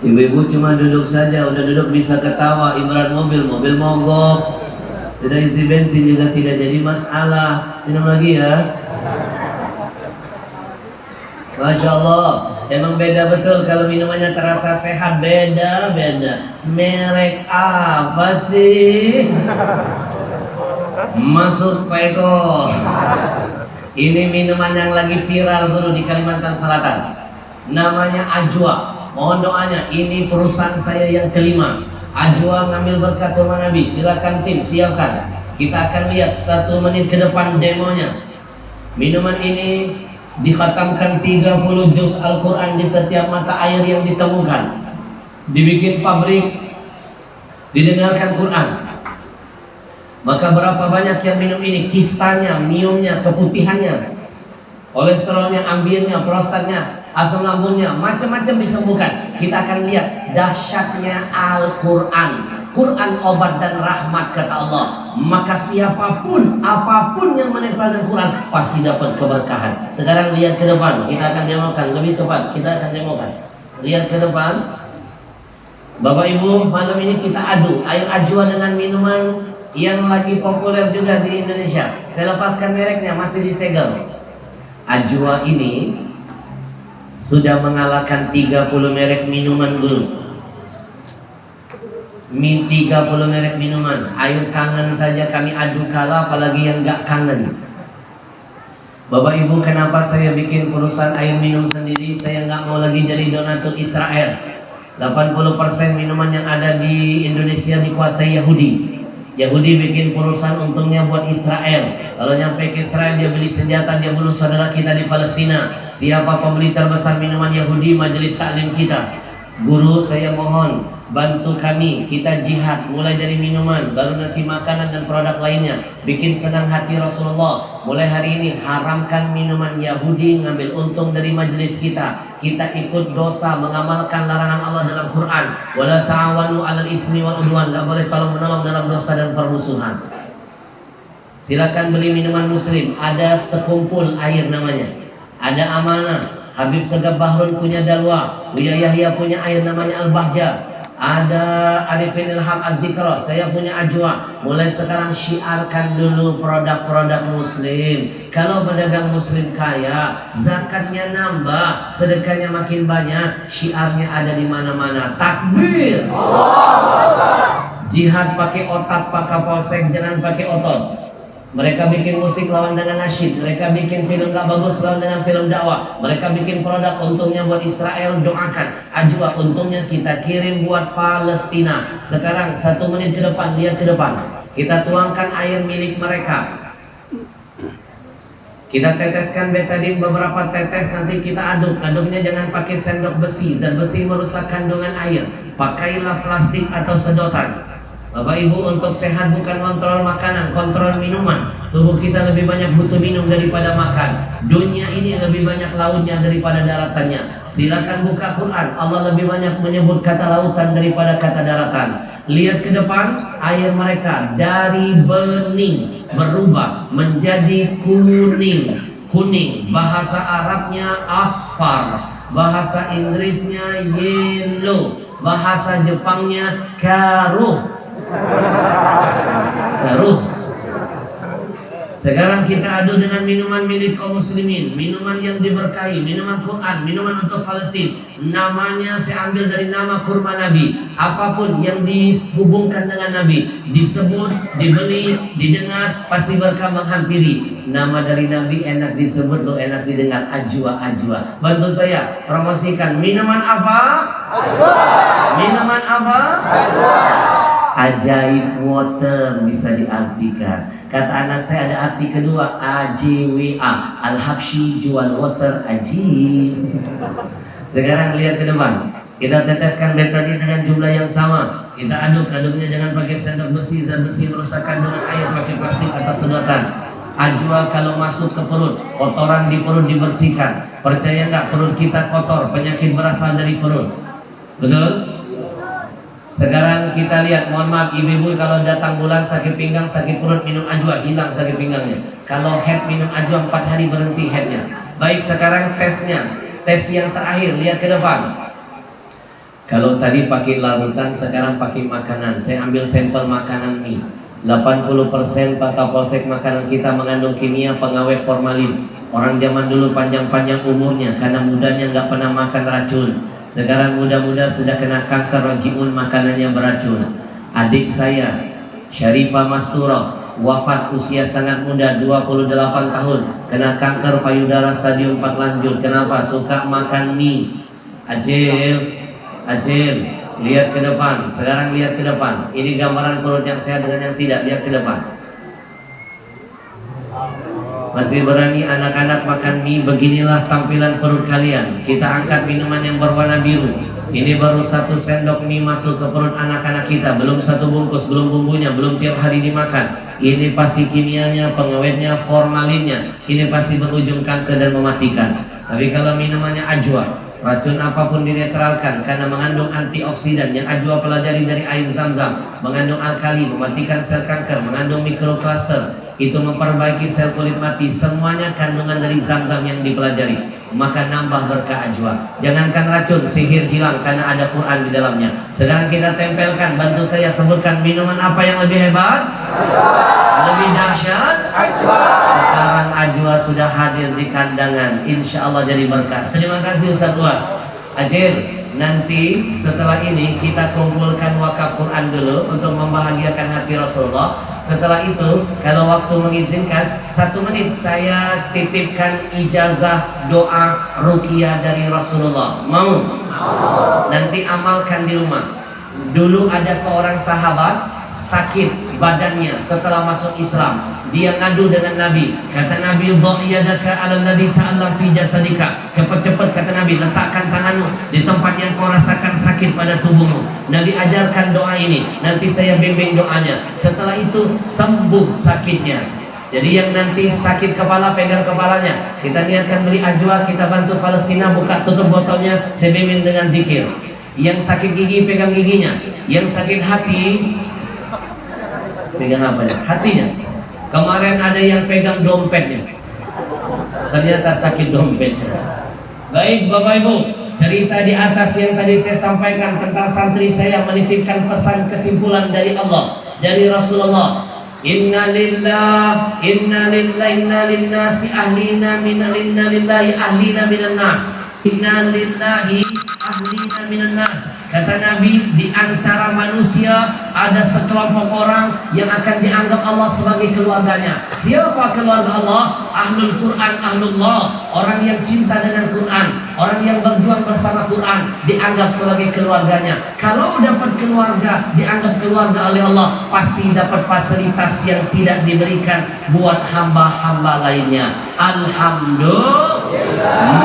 Ibu-ibu cuma duduk saja, udah duduk bisa ketawa. Ibarat mobil mogok, tidak isi bensin juga tidak jadi masalah. Minum lagi ya. Masya Allah, emang beda betul kalau minumannya terasa sehat, beda-beda. Merek apa sih? Masuk Peko. Ini minuman yang lagi viral dulu di Kalimantan Selatan. Namanya Ajwa. Mohon doanya, ini perusahaan saya yang kelima. Ajwa ngambil berkat rumah Nabi. Silakan tim, siapkan. Kita akan lihat 1 menit ke depan demonya. Minuman ini dikhatamkan 30 juz Al-Quran di setiap mata air yang ditemukan. Dibikin pabrik, didengarkan Quran. Maka berapa banyak yang minum ini? Kistanya, miumnya, keputihannya, kolesterolnya, ambiennya, prostatnya, asam lambungnya, macam-macam disembuhkan. Kita akan lihat dahsyatnya Al-Quran. Quran obat dan rahmat kata Allah. Maka siapapun, apapun yang menempel dengan Quran pasti dapat keberkahan. Sekarang lihat ke depan, kita akan demokan lebih cepat. Kita akan demokan. Lihat ke depan. Bapak Ibu, malam ini kita adu air ajwa dengan minuman yang lagi populer juga di Indonesia. Saya lepaskan mereknya, masih disegel. Ajwa ini sudah mengalahkan 30 merek minuman guru. 30 merek minuman. Ayo kangen saja kami adu kalah, apalagi yang gak kangen. Bapak Ibu, kenapa saya bikin perusahaan air minum sendiri? Saya gak mau lagi jadi donatur Israel. 80% minuman yang ada di Indonesia dikuasai Yahudi. Yahudi bikin perusahaan, untungnya buat Israel. Kalau nyampe ke Israel, dia beli senjata, dia bunuh saudara kita di Palestina. Siapa pembeli terbesar minuman Yahudi? Majelis taklim kita. Guru, saya mohon bantu kami, kita jihad mulai dari minuman, baru nanti makanan dan produk lainnya. Bikin senang hati Rasulullah. Mulai hari ini haramkan minuman Yahudi, ngambil untung dari majelis kita. Kita ikut dosa mengamalkan larangan Allah dalam Quran. Wala ta'awanu 'alal itsmi wal 'udwan. Enggak boleh tolong menolong dalam dosa dan permusuhan. Silakan beli minuman muslim, ada sekumpul air namanya. Ada Amanah, Habib Segaf Bahrun punya Dalwa, Buya Yahya punya air namanya Al-Bahja. Ada Arifin Ilham Al-Dzikra, saya punya Ajwa. Mulai sekarang syiarkan dulu produk-produk muslim. Kalau pedagang muslim kaya, zakatnya nambah, sedekahnya makin banyak, syiarnya ada di mana-mana. Takbir. Jihad pakai otak, Pak Kapolsek, jangan pakai otot. Mereka bikin musik lawan dengan nasyid, mereka bikin film gak bagus lawan dengan film dakwah, mereka bikin produk, untungnya buat Israel, doakan. Ajwa, untungnya kita kirim buat Palestina. Sekarang 1 menit ke depan, lihat ke depan. Kita tuangkan air milik mereka. Kita teteskan betadine beberapa tetes, nanti kita aduk. Aduknya jangan pakai sendok besi, zat besi merusak kandungan air. Pakailah plastik atau sedotan. Bapak Ibu, untuk sehat bukan kontrol makanan, kontrol minuman. Tubuh kita lebih banyak butuh minum daripada makan. Dunia ini lebih banyak lautnya daripada daratannya. Silakan buka Quran, Allah lebih banyak menyebut kata lautan daripada kata daratan. Lihat ke depan, air mereka dari bening berubah menjadi kuning. Kuning, bahasa Arabnya asfar, bahasa Inggrisnya yellow, bahasa Jepangnya karuh. Sekarang kita adu dengan minuman milik kaum muslimin, minuman yang diberkahi, minuman Quran, minuman untuk Palestina. Namanya saya ambil dari nama kurma Nabi. Apapun yang dihubungkan dengan Nabi, disebut, dibeli, didengar, pasti berkah menghampiri. Nama dari Nabi enak disebut, lo enak didengar. Ajwa, Ajwa. Bantu saya promosikan. Minuman apa? Ajwa. Minuman apa? Ajwa. Ajaib water bisa diartikan. Kata anak saya ada arti kedua, AJWA, Al-Habsyi jual water ajib. Sekarang lihat ke depan. Kita teteskan betadine dengan jumlah yang sama. Kita aduk, aduknya jangan pakai sendok besi, zat besi merusak kandungan air, pakai plastik atau sedotan. Ajwa kalau masuk ke perut, kotoran di perut dibersihkan. Percaya nggak, perut kita kotor, penyakit berasal dari perut. Betul? Sekarang kita lihat, mohon maaf ibu-ibu, kalau datang bulan sakit pinggang, sakit perut, minum Ajwa, hilang sakit pinggangnya. Kalau head, minum Ajwa 4 hari berhenti headnya. Baik, sekarang tesnya, tes yang terakhir, lihat ke depan. Kalau tadi pakai larutan, sekarang pakai makanan. Saya ambil sampel makanan mie. 80% Pak Kapolsek makanan kita mengandung kimia pengawet formalin. Orang zaman dulu panjang-panjang umurnya karena mudanya nggak pernah makan racun. Sekarang muda-muda sudah kena kanker rojiun, makanannya beracun. Adik saya Syarifah Masturah wafat usia sangat muda, 28 tahun, kena kanker payudara stadium 4 lanjut. Kenapa? Suka makan mie. Ajil, lihat ke depan. Sekarang lihat ke depan. Ini gambaran perut yang sehat dengan yang tidak. Lihat ke depan. Masih berani anak-anak makan mie? Beginilah tampilan perut kalian. Kita angkat minuman yang berwarna biru. Ini baru 1 sendok mie masuk ke perut anak-anak kita. Belum 1 bungkus, belum bumbunya, belum tiap hari dimakan. Ini pasti kimianya, pengawetnya, formalinnya. Ini pasti berujung kanker dan mematikan. Tapi kalau minumannya ajwa, racun apapun dinetralkan karena mengandung antioksidan. Yang ajwa pelajari dari air zam-zam, mengandung alkali, mematikan sel kanker, mengandung mikrokluster, itu memperbaiki sel kulit mati. Semuanya kandungan dari zam-zam yang dipelajari. Maka nambah berkah ajwa. Jangankan racun, sihir hilang karena ada Quran di dalamnya. Sekarang kita tempelkan. Bantu saya sebutkan minuman apa yang lebih hebat, lebih dahsyat. Sekarang ajwa sudah hadir di kandangan. Insya Allah jadi berkah. Terima kasih Ustaz Uas. Ajir, nanti setelah ini kita kumpulkan wakaf Quran dulu untuk membahagiakan hati Rasulullah. Setelah itu, kalau waktu mengizinkan, 1 menit saya titipkan ijazah doa ruqyah dari Rasulullah. Mau? Nanti amalkan di rumah. Dulu ada seorang sahabat sakit badannya setelah masuk Islam. Dia ngadu dengan Nabi. Kata Nabi, "Dha'iyadaka 'alal ladzi ta'allam fi jasadika." Cepat-cepat kata Nabi, letakkan tanganmu di tempat yang kau rasakan sakit pada tubuhmu. Nabi ajarkan doa ini. Nanti saya bimbing doanya. Setelah itu sembuh sakitnya. Jadi yang nanti sakit kepala, pegang kepalanya. Kita niatkan beli ajwa, kita bantu Palestina, buka tutup botolnya, saya bimbing dengan zikir. Yang sakit gigi, pegang giginya. Yang sakit hati, pegang apanya? Hatinya. Kemarin ada yang pegang dompetnya, ternyata sakit dompetnya. Baik Bapak Ibu, cerita di atas yang tadi saya sampaikan tentang santri saya menitipkan pesan kesimpulan dari Allah, dari Rasulullah. Inna lillahi inna linnasi ahlina inna lillahi ahlina minan nas. Inna lillahi ahlina minan nas. Kata Nabi, di antara manusia ada sekelompok orang yang akan dianggap Allah sebagai keluarganya. Siapa keluarga Allah? Ahlul Quran, ahlullah, orang yang cinta dengan Quran, orang yang berjuang bersama Quran, dianggap sebagai keluarganya. Kalau dapat keluarga, dianggap keluarga oleh Allah, pasti dapat fasilitas yang tidak diberikan buat hamba-hamba lainnya. Alhamdulillah.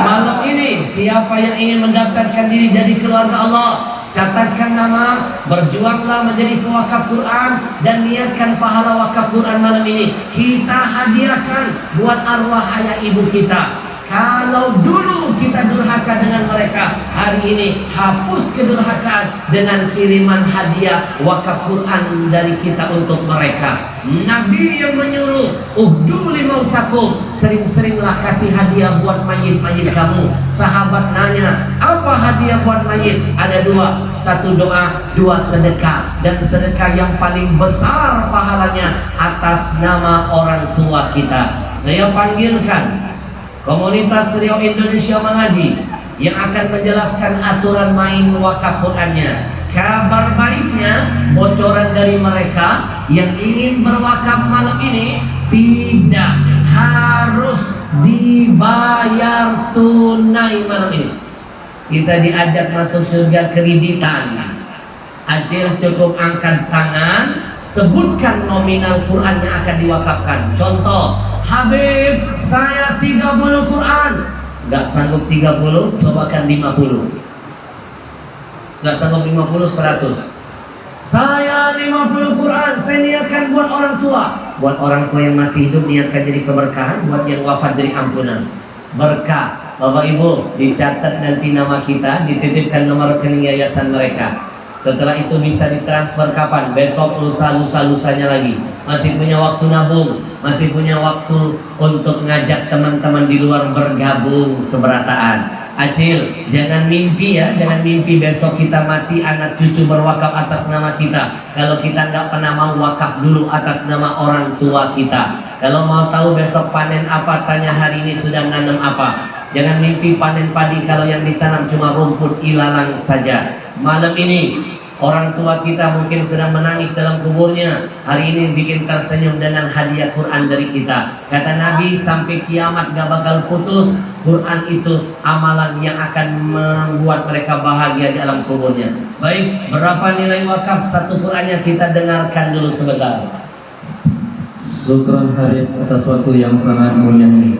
Malam ini siapa yang ingin mendaftarkan diri jadi keluarga Allah, catatkan nama, berjuanglah menjadi pewakaf Quran dan niatkan pahala wakaf Quran malam ini. Kita hadiahkan buat arwah ayah ibu kita. Kalau dulu kita durhaka dengan mereka, hari ini hapus kedurhakaan dengan kiriman hadiah wakaf Quran dari kita untuk mereka. Nabi yang menyuruh, "Uhdu limautakum," sering-seringlah kasih hadiah buat mayit-mayit kamu. Sahabat nanya, apa hadiah buat mayit? Ada 2, 1 doa, 2 sedekah. Dan sedekah yang paling besar pahalanya atas nama orang tua kita. Saya panggilkan Komunitas Riau Indonesia Mengaji yang akan menjelaskan aturan main wakaf Qurannya. Kabar baiknya, bocoran dari mereka yang ingin berwakaf malam ini tidak harus dibayar tunai malam ini. Kita diajak masuk surga kreditan. Acil cukup angkat tangan, sebutkan nominal Quran yang akan diwakafkan. Contoh, Habib, saya 30 Quran. Gak sanggup 30, cobakan 50. Gak sanggup 50, 100. Saya 50 Quran, saya niatkan buat orang tua. Buat orang tua yang masih hidup, niatkan jadi keberkahan. Buat yang wafat jadi ampunan. Berkah. Bapak Ibu, dicatat nanti nama kita, dititipkan nomor rekening yayasan mereka. Setelah itu bisa ditransfer kapan? Besok, lusa, lusanya lagi. Masih punya waktu nabung, masih punya waktu untuk ngajak teman-teman di luar bergabung seberataan. Acil, jangan mimpi ya, jangan mimpi besok kita mati anak cucu berwakaf atas nama kita. Kalau kita nggak pernah mau wakaf dulu atas nama orang tua kita. Kalau mau tahu besok panen apa, tanya hari ini sudah nanam apa. Jangan mimpi panen padi kalau yang ditanam cuma rumput ilalang saja. Malam ini orang tua kita mungkin sedang menangis dalam kuburnya. Hari ini bikin tersenyum dengan hadiah Quran dari kita. Kata Nabi, sampai kiamat gak bakal putus. Quran itu amalan yang akan membuat mereka bahagia di alam kuburnya. Baik, berapa nilai wakaf satu Qurannya kita dengarkan dulu sebentar. Syukran Harith atas waktu yang sangat mulia ini.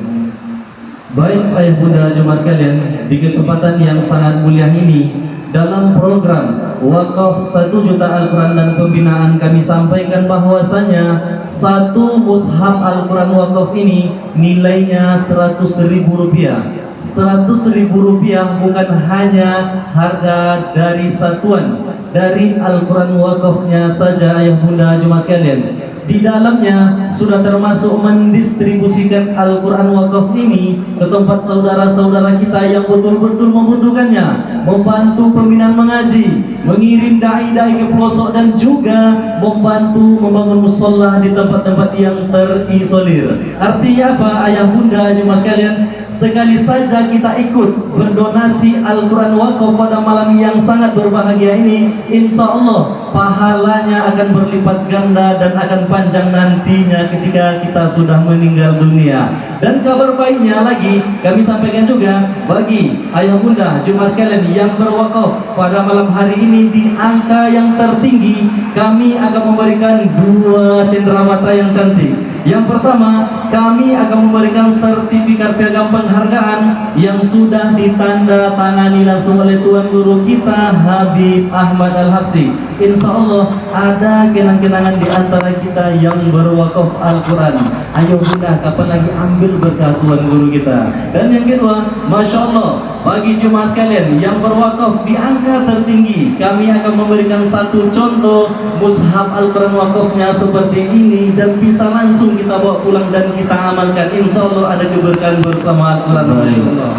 Baik ayah bunda jemaah sekalian, di kesempatan yang sangat mulia ini, dalam program Wakaf 1 juta Al-Quran dan pembinaan, kami sampaikan bahwasanya satu mushaf Al-Quran wakaf ini nilainya Rp100.000. Rp100.000 bukan hanya harga dari satuan dari Al-Quran wakafnya saja ayah bunda jemaah sekalian. Di dalamnya sudah termasuk mendistribusikan Al-Quran wakaf ini ke tempat saudara-saudara kita yang betul-betul membutuhkannya, membantu pembinaan mengaji, mengirim dai-dai ke pelosok, dan juga membantu membangun musola di tempat-tempat yang terisolir. Artinya apa ayah bunda jemaah sekalian? Sekali saja kita ikut berdonasi Al-Quran wakaf pada malam yang sangat berbahagia ini, insya Allah pahalanya akan berlipat ganda dan akan panjang nantinya ketika kita sudah meninggal dunia. Dan kabar baiknya lagi kami sampaikan juga bagi ayah bunda jemaah sekalian yang berwakaf pada malam hari ini, di angka yang tertinggi kami akan memberikan 2 cenderamata yang cantik. Yang pertama, kami akan memberikan sertifikat piagam penghargaan yang sudah ditandatangani langsung oleh Tuan Guru kita Habib Ahmad Al-Habsyi. Insya Allah ada kenang-kenangan di antara kita yang berwakaf Al-Quran. Ayo bunda, kapan lagi ambil berkah Tuan Guru kita. Dan yang kedua, Masya Allah, bagi jemaah sekalian yang berwakaf di angka tertinggi, kami akan memberikan satu contoh mushaf Al-Quran wakafnya seperti ini, dan bisa langsung kita bawa pulang dan kita amalkan. Insya Allah ada keberkahan bersama Al-Quran.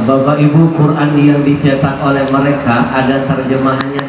Bapak Ibu, Quran yang dicetak oleh mereka ada terjemahannya